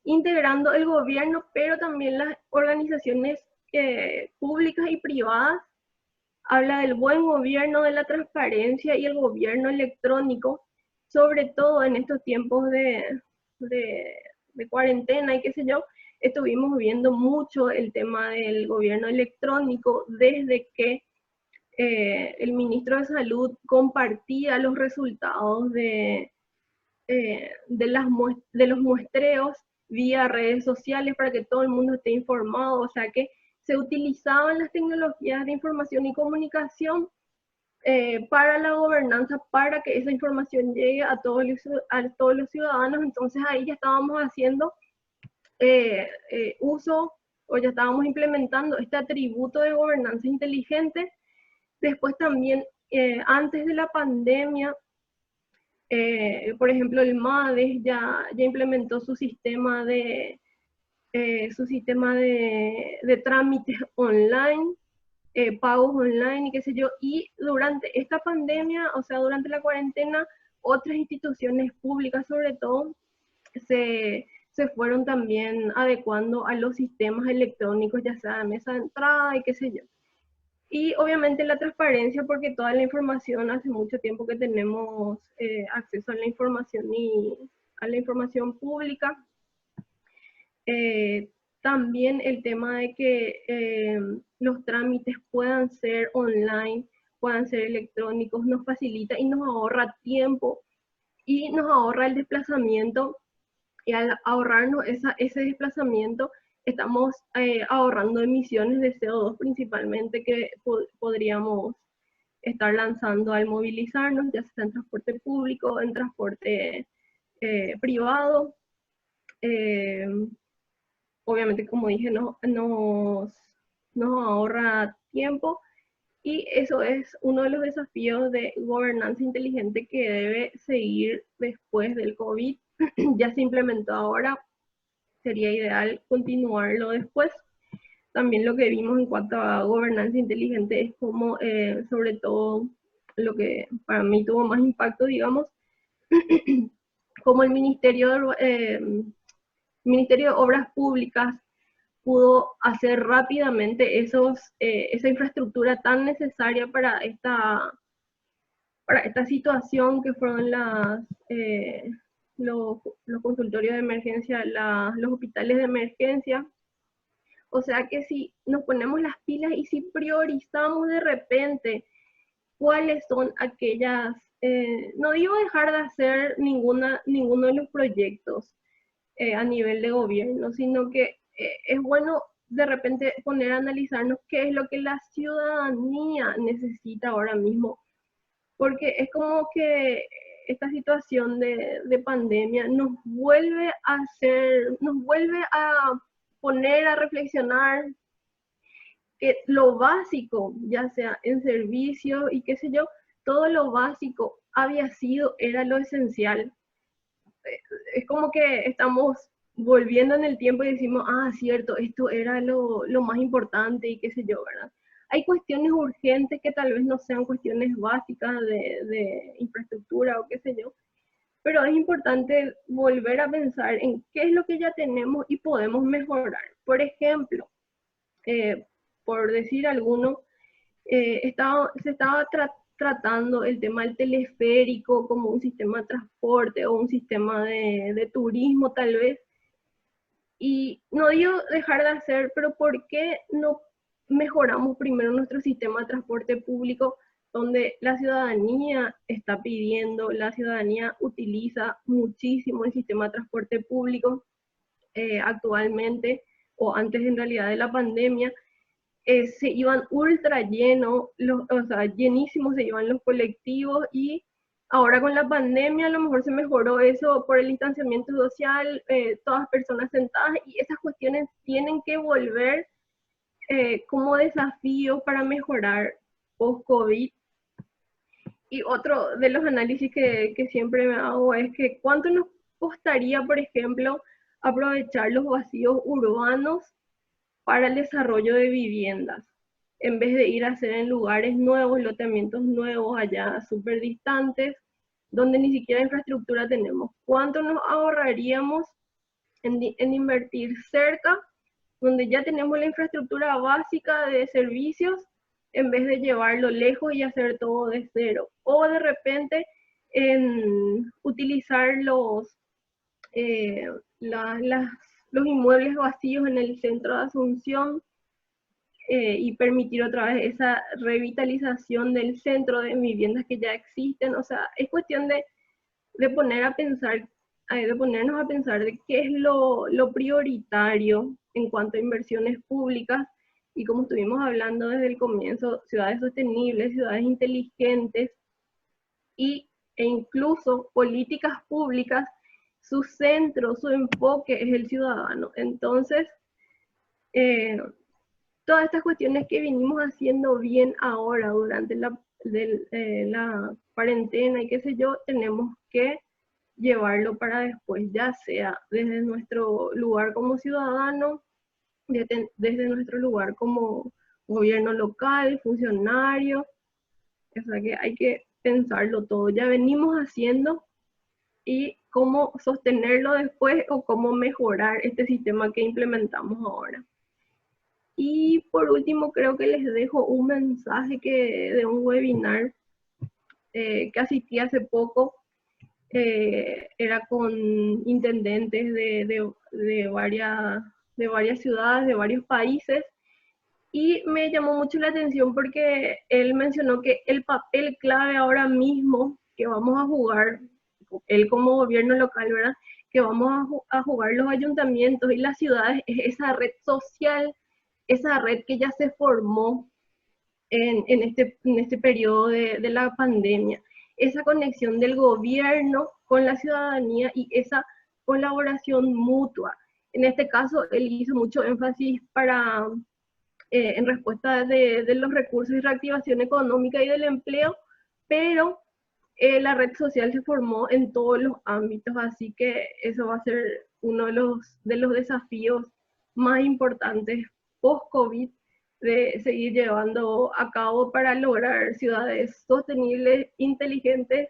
integrando el gobierno, pero también las organizaciones públicas y privadas. Habla del buen gobierno, de la transparencia y el gobierno electrónico, sobre todo en estos tiempos de cuarentena y qué sé yo. Estuvimos viendo mucho el tema del gobierno electrónico desde que el ministro de Salud compartía los resultados de los muestreos vía redes sociales para que todo el mundo esté informado, o sea que se utilizaban las tecnologías de información y comunicación para la gobernanza, para que esa información llegue a todos los ciudadanos. Entonces ahí ya estábamos haciendo uso, o ya estábamos implementando este atributo de gobernanza inteligente. Después también, antes de la pandemia, por ejemplo, el MADES ya implementó su sistema de trámites online, pagos online y qué sé yo. Y durante esta pandemia, o sea, durante la cuarentena, otras instituciones públicas sobre todo se fueron también adecuando a los sistemas electrónicos, ya sea de mesa de entrada y qué sé yo. Y obviamente la transparencia, porque toda la información, hace mucho tiempo que tenemos acceso a la información y a la información pública. También el tema de que los trámites puedan ser online, puedan ser electrónicos, nos facilita y nos ahorra tiempo y nos ahorra el desplazamiento. Y al ahorrarnos ese desplazamiento, estamos ahorrando emisiones de CO2 principalmente que podríamos estar lanzando al movilizarnos, ya sea en transporte público, en transporte privado. Obviamente, como dije, nos ahorra tiempo, y eso es uno de los desafíos de gobernanza inteligente que debe seguir después del COVID. Ya se implementó ahora, sería ideal continuarlo después. También lo que vimos en cuanto a gobernanza inteligente es como, sobre todo, lo que para mí tuvo más impacto, digamos, como el Ministerio de Obras Públicas pudo hacer rápidamente esa infraestructura tan necesaria para esta situación, que fueron los consultorios de emergencia, los hospitales de emergencia. O sea que si nos ponemos las pilas y si priorizamos de repente cuáles son aquellas, no digo dejar de hacer ninguno de los proyectos a nivel de gobierno, sino que es bueno de repente poner a analizarnos qué es lo que la ciudadanía necesita ahora mismo, porque es como que esta situación de pandemia nos vuelve a poner a reflexionar que lo básico, ya sea en servicio y qué sé yo, todo lo básico era lo esencial. Es como que estamos volviendo en el tiempo y decimos, ah, cierto, esto era lo más importante y qué sé yo, ¿verdad? Hay cuestiones urgentes que tal vez no sean cuestiones básicas de infraestructura o qué sé yo, pero es importante volver a pensar en qué es lo que ya tenemos y podemos mejorar. Por ejemplo, por decir alguno, se estaba tratando el tema del teleférico como un sistema de transporte o un sistema de turismo tal vez. Y no digo dejar de hacer, pero ¿por qué no mejoramos primero nuestro sistema de transporte público, donde la ciudadanía está pidiendo, la ciudadanía utiliza muchísimo el sistema de transporte público actualmente, o antes en realidad de la pandemia? Se iban ultra llenos, o sea, llenísimos se iban los colectivos, y ahora con la pandemia a lo mejor se mejoró eso por el distanciamiento social, todas personas sentadas, y esas cuestiones tienen que volver como desafío para mejorar post-COVID. Y otro de los análisis que siempre me hago es que cuánto nos costaría, por ejemplo, aprovechar los vacíos urbanos para el desarrollo de viviendas, en vez de ir a hacer en lugares nuevos, loteamientos nuevos, allá súper distantes, donde ni siquiera infraestructura tenemos. ¿Cuánto nos ahorraríamos en invertir cerca, donde ya tenemos la infraestructura básica de servicios, en vez de llevarlo lejos y hacer todo de cero? O de repente en utilizar eh, los inmuebles vacíos en el centro de Asunción, y permitir otra vez esa revitalización del centro de viviendas que ya existen. O sea, es cuestión de poner a pensar, de ponernos a pensar de qué es lo prioritario en cuanto a inversiones públicas, y como estuvimos hablando desde el comienzo, ciudades sostenibles, ciudades inteligentes, e incluso políticas públicas, su centro, su enfoque es el ciudadano. Entonces, todas estas cuestiones que vinimos haciendo bien ahora durante la cuarentena y qué sé yo, tenemos que llevarlo para después, ya sea desde nuestro lugar como ciudadano, desde nuestro lugar como gobierno local, funcionario. O sea que hay que pensarlo todo. Ya venimos haciendo, y cómo sostenerlo después o cómo mejorar este sistema que implementamos ahora. Y por último, creo que les dejo un mensaje de un webinar que asistí hace poco. Era con intendentes de varias ciudades, de varios países, y me llamó mucho la atención porque él mencionó que el papel clave ahora mismo que vamos a jugar, él como gobierno local, ¿verdad? Que vamos a jugar los ayuntamientos y las ciudades, es esa red social, esa red que ya se formó en este periodo de la pandemia, esa conexión del gobierno con la ciudadanía y esa colaboración mutua. En este caso, él hizo mucho énfasis en respuesta de los recursos y reactivación económica y del empleo, pero la red social se formó en todos los ámbitos, así que eso va a ser uno de los desafíos más importantes post-COVID, de seguir llevando a cabo para lograr ciudades sostenibles, inteligentes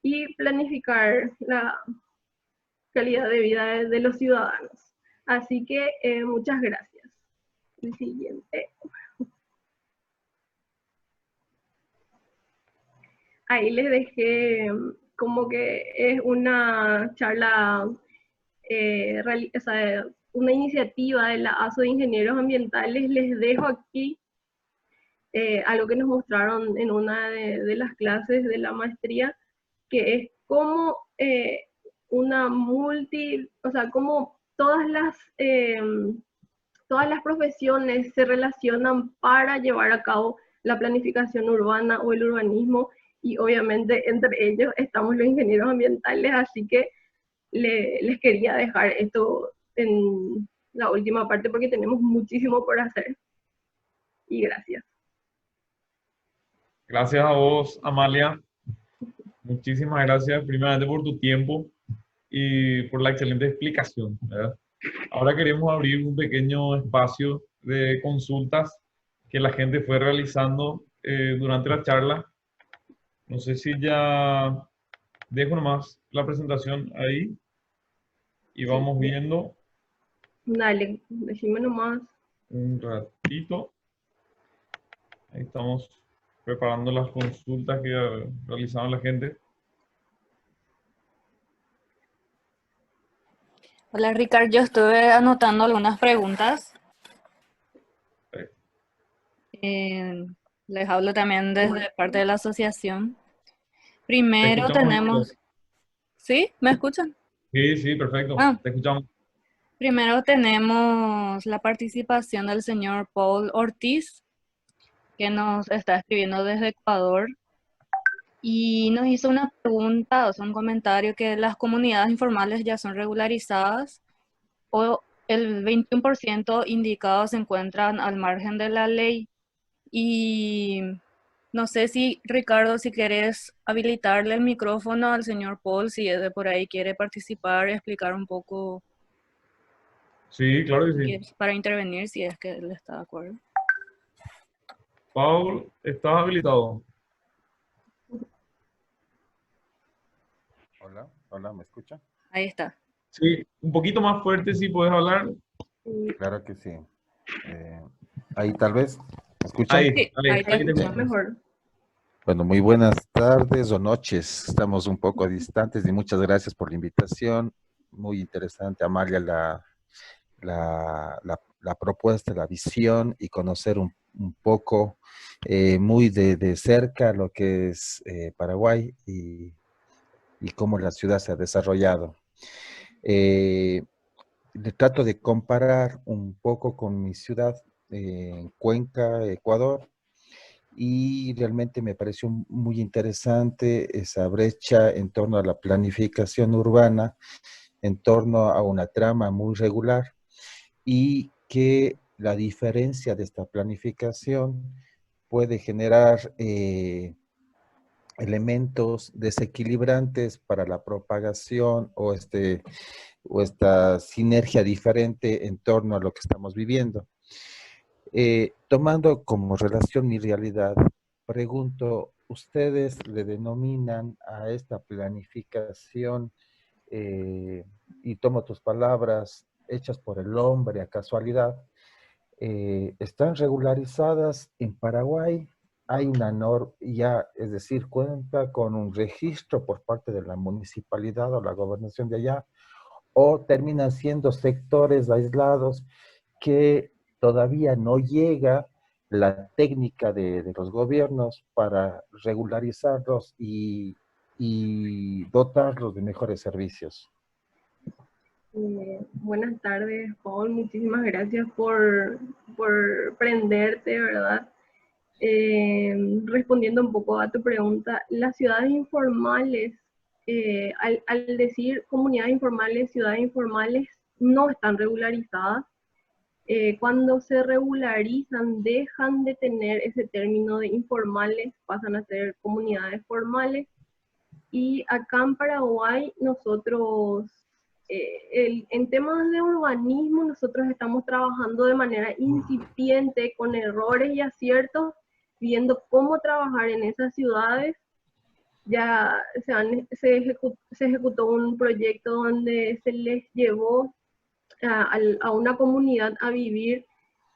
y planificar la calidad de vida de los ciudadanos. Así que muchas gracias. El siguiente. Ahí les dejé como que es una charla, o sea, una iniciativa de la ASO de Ingenieros Ambientales. Les dejo aquí algo que nos mostraron en una de las clases de la maestría, que es cómo o sea, cómo todas las profesiones se relacionan para llevar a cabo la planificación urbana o el urbanismo, y obviamente entre ellos estamos los ingenieros ambientales, así que les quería dejar esto en la última parte porque tenemos muchísimo por hacer. Y gracias. Gracias a vos, Amalia. Muchísimas gracias, primeramente por tu tiempo y por la excelente explicación, ¿verdad? Ahora queremos abrir un pequeño espacio de consultas que la gente fue realizando durante la charla. No sé si ya dejo nomás la presentación ahí y vamos Sí, viendo dale, decime nomás. un ratito. Ahí estamos preparando las consultas que realizaron la gente. Hola Ricardo, yo estuve anotando algunas preguntas. Eh, Eh, Les hablo también desde parte de la asociación. Te Primero escuchamos bien. tenemos, ¿sí? ¿Me escuchan? Sí, sí, perfecto. Ah, Te escuchamos. primero tenemos la participación del señor Paul Ortiz, que nos está escribiendo desde Ecuador y nos hizo una pregunta, o sea, un comentario que las comunidades informales ya son regularizadas o el 21% indicados se encuentran al margen de la ley. Y no sé si, Ricardo, si quieres habilitarle el micrófono al señor Paul, si es de por ahí quiere participar y explicar un poco Sí, claro que si sí. es para intervenir, si es que él está de acuerdo. Paul, ¿estás habilitado? Hola, hola, ¿me escucha? Ahí está. Sí, un poquito más fuerte si puedes hablar. Claro que sí. Eh, ahí tal vez, ¿me escuchan? Ahí, Sí, ahí, ahí te ahí te escuchamos. escuchamos. Mejor. Bueno, muy buenas tardes o noches. Estamos un poco distantes y muchas gracias por la invitación. Muy interesante, Amalia, la propuesta, la visión y conocer un poco muy de cerca lo que es Paraguay y cómo la ciudad se ha desarrollado. Eh, Le trato de comparar un poco con mi ciudad en Cuenca, Ecuador, y realmente me pareció muy interesante esa brecha en torno a la planificación urbana, en torno a una trama muy regular y que la diferencia de esta planificación puede generar elementos desequilibrantes para la propagación o esta sinergia diferente en torno a lo que estamos viviendo. Tomando como relación mi realidad, pregunto, ¿ustedes le denominan a esta planificación, eh, y tomo tus palabras, hechas por el hombre a casualidad, están regularizadas en Paraguay? Hay una norma ya, es decir, cuenta con un registro por parte de la municipalidad o la gobernación de allá, o terminan siendo sectores aislados que todavía no llega la técnica de los gobiernos para regularizarlos y dotarlos de mejores servicios. Buenas tardes, Paul. Muchísimas gracias por prenderte, ¿verdad? Respondiendo un poco a tu pregunta, las ciudades informales, al decir comunidades informales, ciudades informales, no están regularizadas. Cuando se regularizan, dejan de tener ese término de informales, pasan a ser comunidades formales. Y acá en Paraguay, nosotros, en temas de urbanismo, nosotros estamos trabajando de manera incipiente, con errores y aciertos, viendo cómo trabajar en esas ciudades. Ya se ejecutó un proyecto donde se les llevó a una comunidad a vivir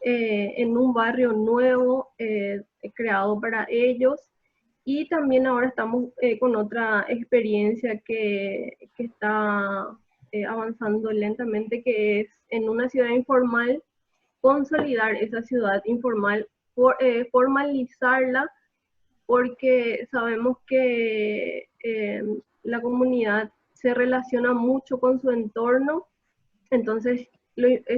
en un barrio nuevo creado para ellos. Y también ahora estamos con otra experiencia que está avanzando lentamente, que es en una ciudad informal, consolidar esa ciudad informal, formalizarla, porque sabemos que la comunidad se relaciona mucho con su entorno. Entonces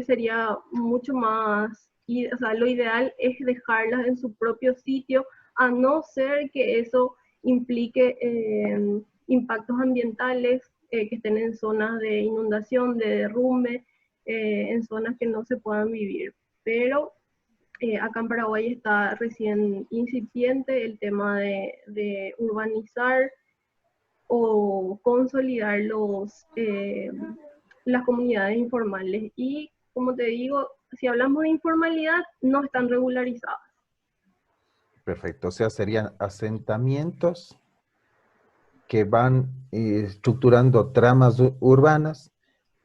sería mucho más, o sea, lo ideal es dejarlas en su propio sitio, a no ser que eso implique impactos ambientales, que estén en zonas de inundación, de derrumbe, en zonas que no se puedan vivir. Pero acá en Paraguay está recién incipiente el tema de urbanizar o consolidar las comunidades informales. Y como te digo, si hablamos de informalidad, no están regularizadas. Perfecto, o sea, serían asentamientos que van estructurando tramas urbanas,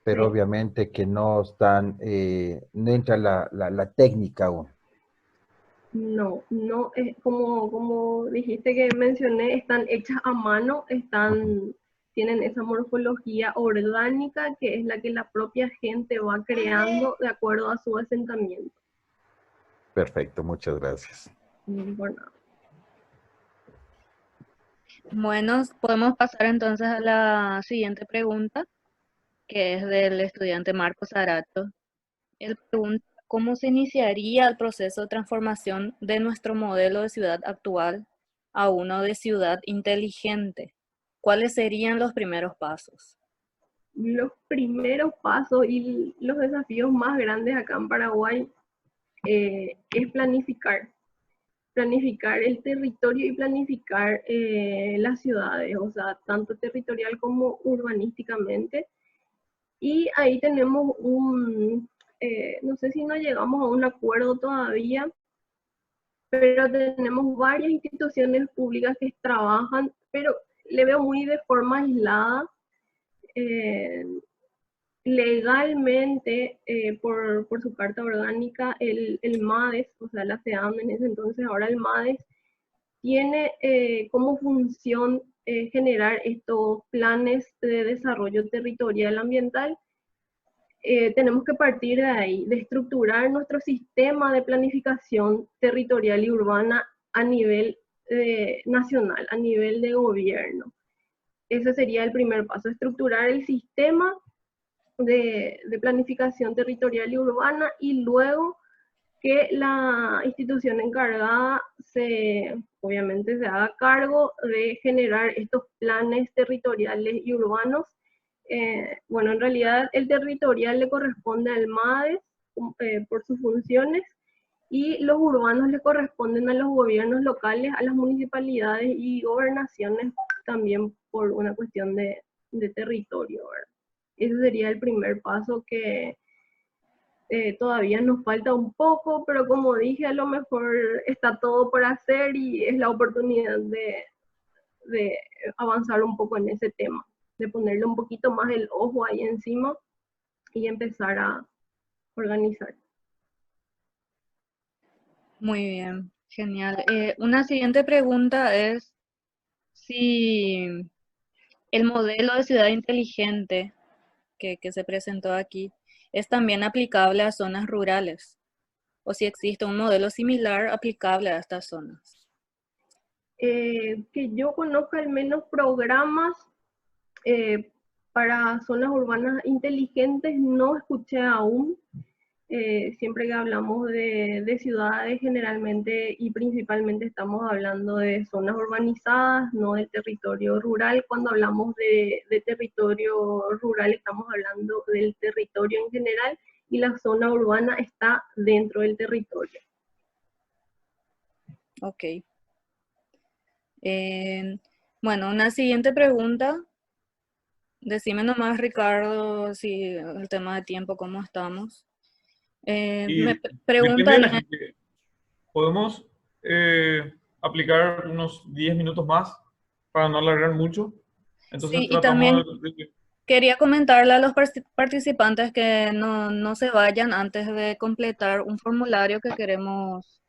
pero Sí, obviamente que no están, no entra la técnica aún. No, no, como dijiste que mencioné, están hechas a mano, tienen esa morfología orgánica que es la que la propia gente va creando de acuerdo a su asentamiento. Perfecto, muchas gracias. Bueno, Bueno, podemos pasar entonces a la siguiente pregunta, que es del estudiante Marcos Arato. Él pregunta, ¿cómo se iniciaría el proceso de transformación de nuestro modelo de ciudad actual a uno de ciudad inteligente? ¿Cuáles serían los primeros pasos? los primeros pasos y los desafíos más grandes acá en Paraguay es planificar el territorio y planificar las ciudades, o sea, tanto territorial como urbanísticamente. Y ahí tenemos no sé si no llegamos a un acuerdo todavía, pero tenemos varias instituciones públicas que trabajan, pero le veo muy de forma aislada. Eh, Legalmente, por su carta orgánica, el MADES, o sea, la CEAM en ese entonces, ahora el MADES, tiene como función generar estos planes de desarrollo territorial ambiental. Tenemos que partir de ahí, de estructurar nuestro sistema de planificación territorial y urbana a nivel nacional, a nivel de gobierno. Ese sería el primer paso, estructurar el sistema de planificación territorial y urbana y luego que la institución encargada obviamente se haga cargo de generar estos planes territoriales y urbanos. Bueno, en realidad el territorial le corresponde al MADES por sus funciones y los urbanos le corresponden a los gobiernos locales, a las municipalidades y gobernaciones también por una cuestión de territorio, ¿verdad? Ese sería el primer paso que todavía nos falta un poco, pero como dije, a lo mejor está todo por hacer y es la oportunidad de avanzar un poco en ese tema, de ponerle un poquito más el ojo ahí encima y empezar a organizar. Muy bien, genial. Una siguiente pregunta es si el modelo de ciudad inteligente que se presentó aquí es también aplicable a zonas rurales o si existe un modelo similar aplicable a estas zonas. Que yo conozca al menos programas para zonas urbanas inteligentes, no escuché aún. Siempre que hablamos de ciudades, generalmente y principalmente estamos hablando de zonas urbanizadas, no del territorio rural. Cuando hablamos de territorio rural, estamos hablando del territorio en general y la zona urbana está dentro del territorio. Ok. Bueno, una siguiente pregunta. Decime nomás, Ricardo, si el tema de tiempo, ¿cómo estamos? Me Y depende de preguntan, la gente. Podemos aplicar unos 10 minutos más para no alargar mucho. Entonces sí, y tratamos también quería comentarle a los participantes que no se vayan antes de completar un formulario que queremos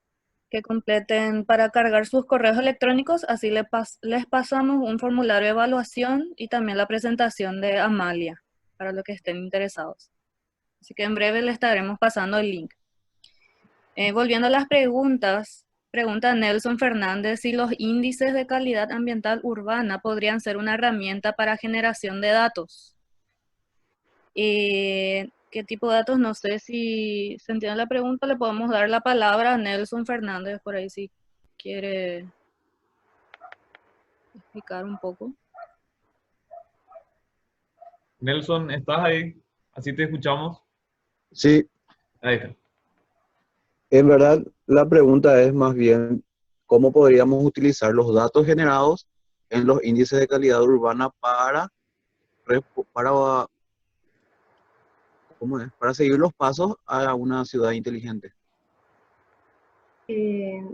que completen para cargar sus correos electrónicos, así les pasamos un formulario de evaluación y también la presentación de Amalia, para los que estén interesados. Así que en breve les estaremos pasando el link. Volviendo a las preguntas, pregunta Nelson Fernández si los índices de calidad ambiental urbana podrían ser una herramienta para generación de datos. ¿Qué tipo de datos? No sé si se entiende la pregunta, le podemos dar la palabra a Nelson Fernández por ahí si quiere explicar un poco. Nelson, ¿estás ahí? Así te escuchamos. Sí, Ahí está. en verdad la pregunta es más bien cómo podríamos utilizar los datos generados en los índices de calidad urbana para, para seguir los pasos a una ciudad inteligente.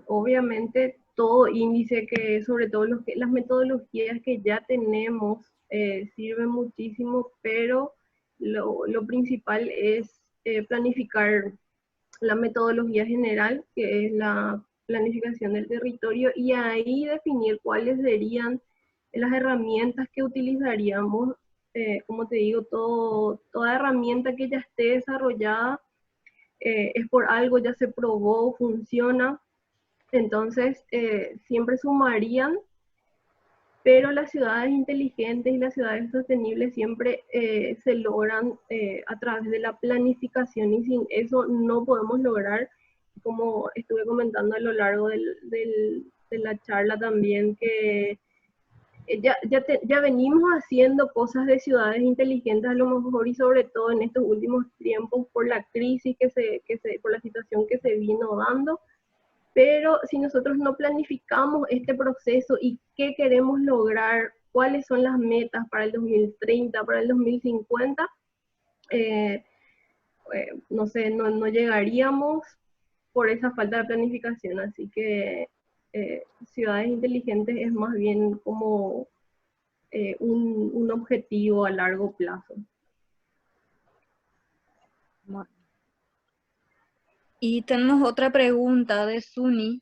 Obviamente todo índice sobre todo las metodologías que ya tenemos sirven muchísimo, pero lo principal es planificar la metodología general, que es la planificación del territorio y ahí definir cuáles serían las herramientas que utilizaríamos. Como te digo, toda herramienta que ya esté desarrollada es por algo, ya se probó, funciona, entonces siempre sumarían, pero las ciudades inteligentes y las ciudades sostenibles siempre se logran a través de la planificación y sin eso no podemos lograr, como estuve comentando a lo largo de la charla también, que ya venimos haciendo cosas de ciudades inteligentes a lo mejor y sobre todo en estos últimos tiempos por la crisis por la situación que se vino dando, pero si nosotros no planificamos este proceso y qué queremos lograr, cuáles son las metas para el 2030, para el 2050, no sé, no llegaríamos por esa falta de planificación. Así que ciudades inteligentes es más bien como un objetivo a largo plazo. Bueno. Y tenemos otra pregunta de Suni.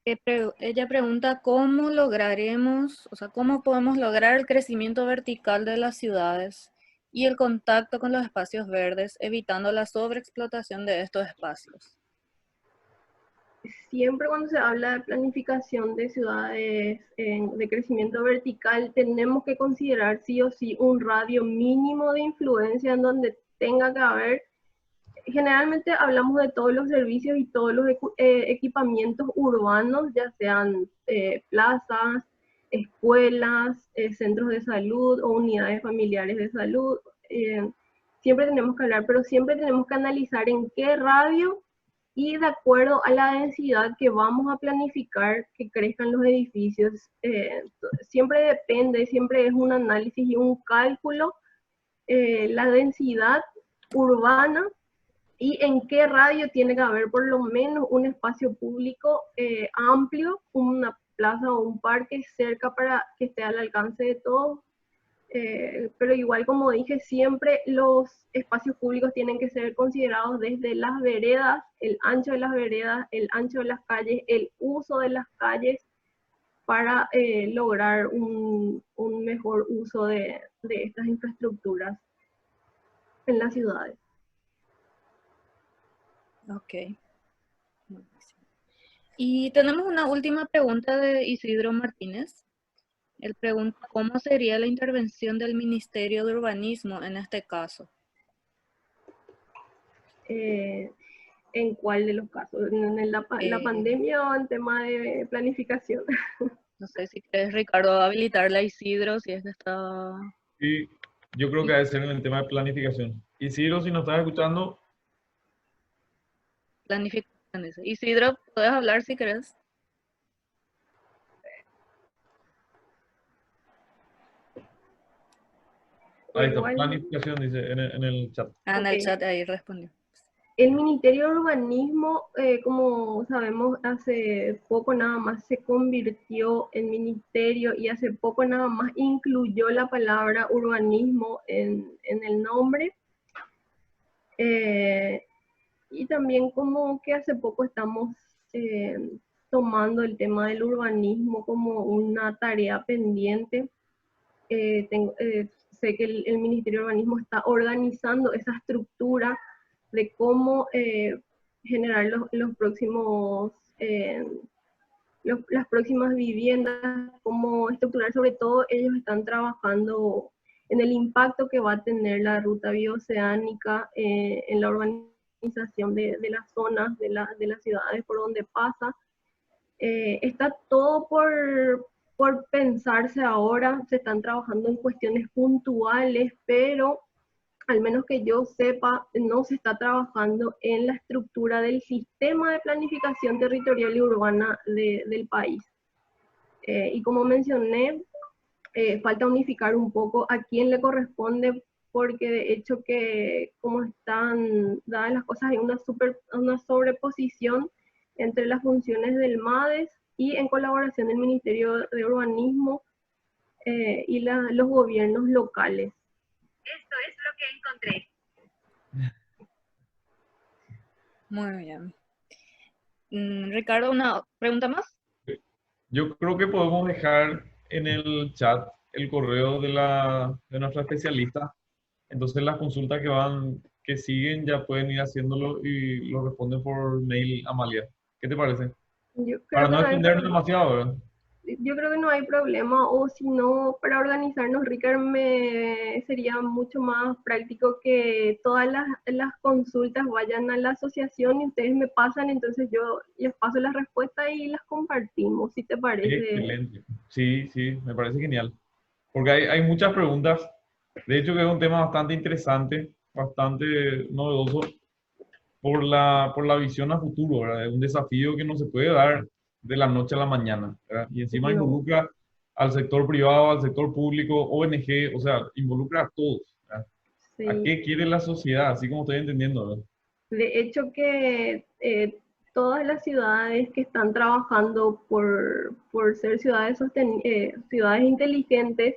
Ella pregunta cómo lograremos, o sea, cómo podemos lograr el crecimiento vertical de las ciudades y el contacto con los espacios verdes, evitando la sobreexplotación de estos espacios. Siempre cuando se habla de planificación de ciudades de crecimiento vertical, tenemos que considerar sí o sí un radio mínimo de influencia en donde tenga que haber. Generalmente hablamos de todos los servicios y todos los equipamientos urbanos, ya sean plazas, escuelas, centros de salud o unidades familiares de salud. Siempre tenemos que hablar, pero siempre tenemos que analizar en qué radio y de acuerdo a la densidad que vamos a planificar que crezcan los edificios. Siempre depende, siempre es un análisis y un cálculo, la densidad urbana y en qué radio tiene que haber por lo menos un espacio público amplio, una plaza o un parque cerca para que esté al alcance de todos. Pero igual, como dije, siempre los espacios públicos tienen que ser considerados desde las veredas, el ancho de las veredas, el ancho de las calles, el uso de las calles, para lograr un mejor uso de estas infraestructuras en las ciudades. Ok. Y tenemos una última pregunta de Isidro Martínez. Él pregunta, ¿cómo sería la intervención del Ministerio de Urbanismo en este caso? ¿En cuál de los casos? ¿En la pandemia o en tema de planificación? No sé si quieres, Ricardo, habilitarle a Isidro, si es que está... Y yo creo que debe ser en el tema de planificación. Isidro, si nos estás escuchando, Planificación, dice. Isidro, ¿puedes hablar si querés? ahí está, Igual, planificación, dice en el chat. En el ok. chat ahí respondió. El Ministerio de Urbanismo, como sabemos, hace poco nada más se convirtió en ministerio y hace poco nada más incluyó la palabra urbanismo en el nombre. Y también como que hace poco estamos tomando el tema del urbanismo como una tarea pendiente. Sé que el Ministerio de Urbanismo está organizando esa estructura de cómo generar los próximos, las próximas viviendas, cómo estructurar. Sobre todo ellos están trabajando en el impacto que va a tener la ruta bioceánica en la urbanización de las zonas, de las ciudades por donde pasa. Está todo por pensarse ahora, se están trabajando en cuestiones puntuales, pero al menos que yo sepa, no se está trabajando en la estructura del sistema de planificación territorial y urbana del país. Y como mencioné, falta unificar un poco a quién le corresponde, porque de hecho que como están dadas las cosas hay una sobreposición entre las funciones del MADES y en colaboración del Ministerio de Urbanismo y los gobiernos locales. Esto es lo que encontré. Muy bien. Ricardo, ¿una pregunta más? Yo creo que podemos dejar en el chat el correo de nuestra especialista. Entonces las consultas que siguen ya pueden ir haciéndolo y lo responden por mail a Amalia. ¿Qué te parece? Yo Para creo que no no hay extendernos problema. demasiado, ¿verdad? Yo creo que no hay problema, o si no, para organizarnos, Ricardo, me sería mucho más práctico que todas las consultas vayan a la asociación y ustedes me pasan, entonces yo les paso las respuestas y las compartimos, si te parece. Excelente. Sí, sí, me parece genial. Porque hay muchas preguntas. De hecho, que es un tema bastante interesante, bastante novedoso por la visión a futuro, ¿verdad? Es un desafío que no se puede dar de la noche a la mañana, ¿verdad? Y encima No, involucra al sector privado, al sector público, ONG, o sea, involucra a todos, ¿verdad? ¿A sí. qué quiere la sociedad? Así como estoy entendiendo, ¿verdad? De hecho que todas las ciudades que están trabajando por ser ciudades inteligentes,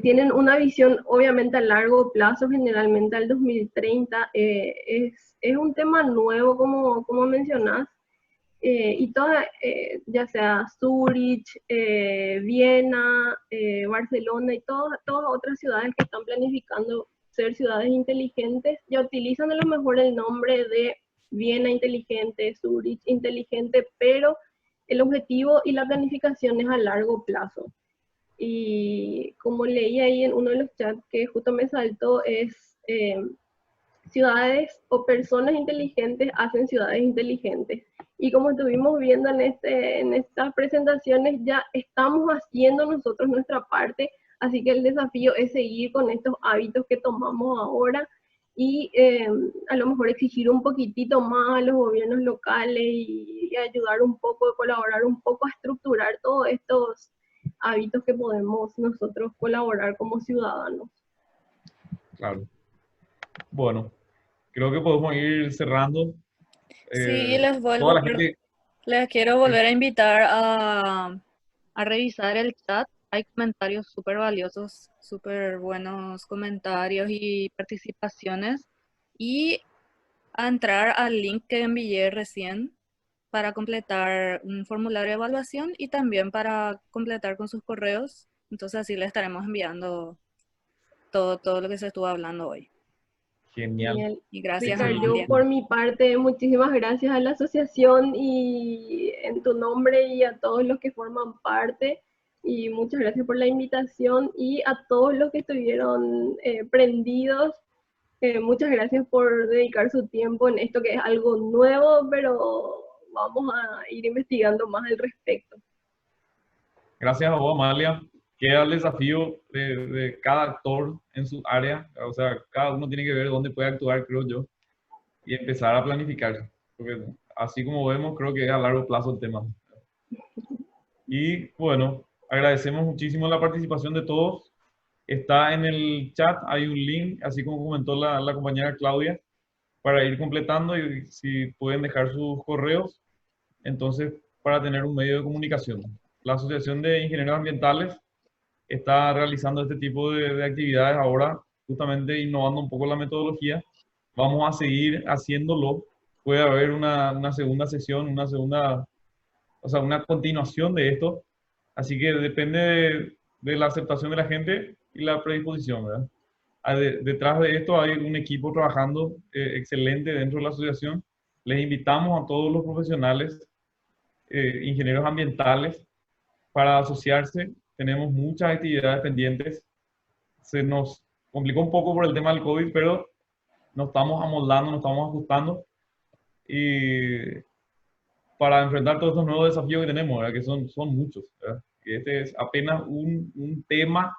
tienen una visión obviamente a largo plazo, generalmente al 2030. Es un tema nuevo, como mencionás, y todas, ya sea Zurich, Viena, Barcelona y todas otras ciudades que están planificando ser ciudades inteligentes, ya utilizan a lo mejor el nombre de Viena inteligente, Zurich inteligente, pero el objetivo y la planificación es a largo plazo. Y como leí ahí en uno de los chats que justo me saltó, es ciudades o personas inteligentes hacen ciudades inteligentes. Y como estuvimos viendo en estas presentaciones, ya estamos haciendo nosotros nuestra parte, así que el desafío es seguir con estos hábitos que tomamos ahora y a lo mejor exigir un poquitito más a los gobiernos locales y ayudar un poco, colaborar un poco a estructurar todos estos hábitos que podemos nosotros colaborar como ciudadanos. Claro. Bueno, creo que podemos ir cerrando. Sí, Toda la gente, les quiero volver a invitar a revisar el chat. Hay comentarios súper valiosos, súper buenos comentarios y participaciones. Y a entrar al link que envié recién para completar un formulario de evaluación y también para completar con sus correos. Entonces así le estaremos enviando todo lo que se estuvo hablando hoy. genial. Genial. Y gracias, Ricardo, yo Amalia. por mi parte, muchísimas gracias a la asociación y en tu nombre y a todos los que forman parte. Y muchas gracias por la invitación y a todos los que estuvieron prendidos. Muchas gracias por dedicar su tiempo en esto que es algo nuevo, pero vamos a ir investigando más al respecto. Gracias a vos, Amalia. Queda el desafío de cada actor en su área. O sea, cada uno tiene que ver dónde puede actuar, creo yo, y empezar a planificar. Porque así como vemos, creo que es a largo plazo el tema. Y bueno, agradecemos muchísimo la participación de todos. Está en el chat, hay un link, así como comentó la compañera Claudia, para ir completando y si pueden dejar sus correos, entonces para tener un medio de comunicación. La Asociación de Ingenieros Ambientales está realizando este tipo de actividades ahora, justamente innovando un poco la metodología. Vamos a seguir haciéndolo. Puede haber una segunda sesión, o sea, una continuación de esto. Así que depende de la aceptación de la gente y la predisposición, ¿verdad? Detrás de esto hay un equipo trabajando excelente dentro de la asociación. Les invitamos a todos los profesionales, ingenieros ambientales, para asociarse. Tenemos muchas actividades pendientes. Se nos complicó un poco por el tema del COVID, pero nos estamos amoldando, nos estamos ajustando y para enfrentar todos estos nuevos desafíos que tenemos, ¿verdad? Que son muchos, ¿verdad? Que este es apenas un tema,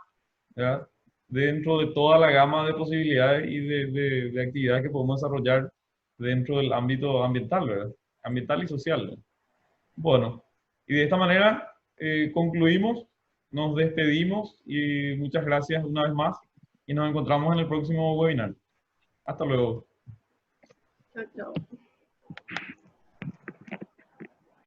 ¿verdad? Dentro de toda la gama de posibilidades y de actividades que podemos desarrollar dentro del ámbito ambiental, ¿verdad? Ambiental y social, ¿verdad? Bueno, y de esta manera concluimos, nos despedimos y muchas gracias una vez más y nos encontramos en el próximo webinar. Hasta luego. Chao, chao.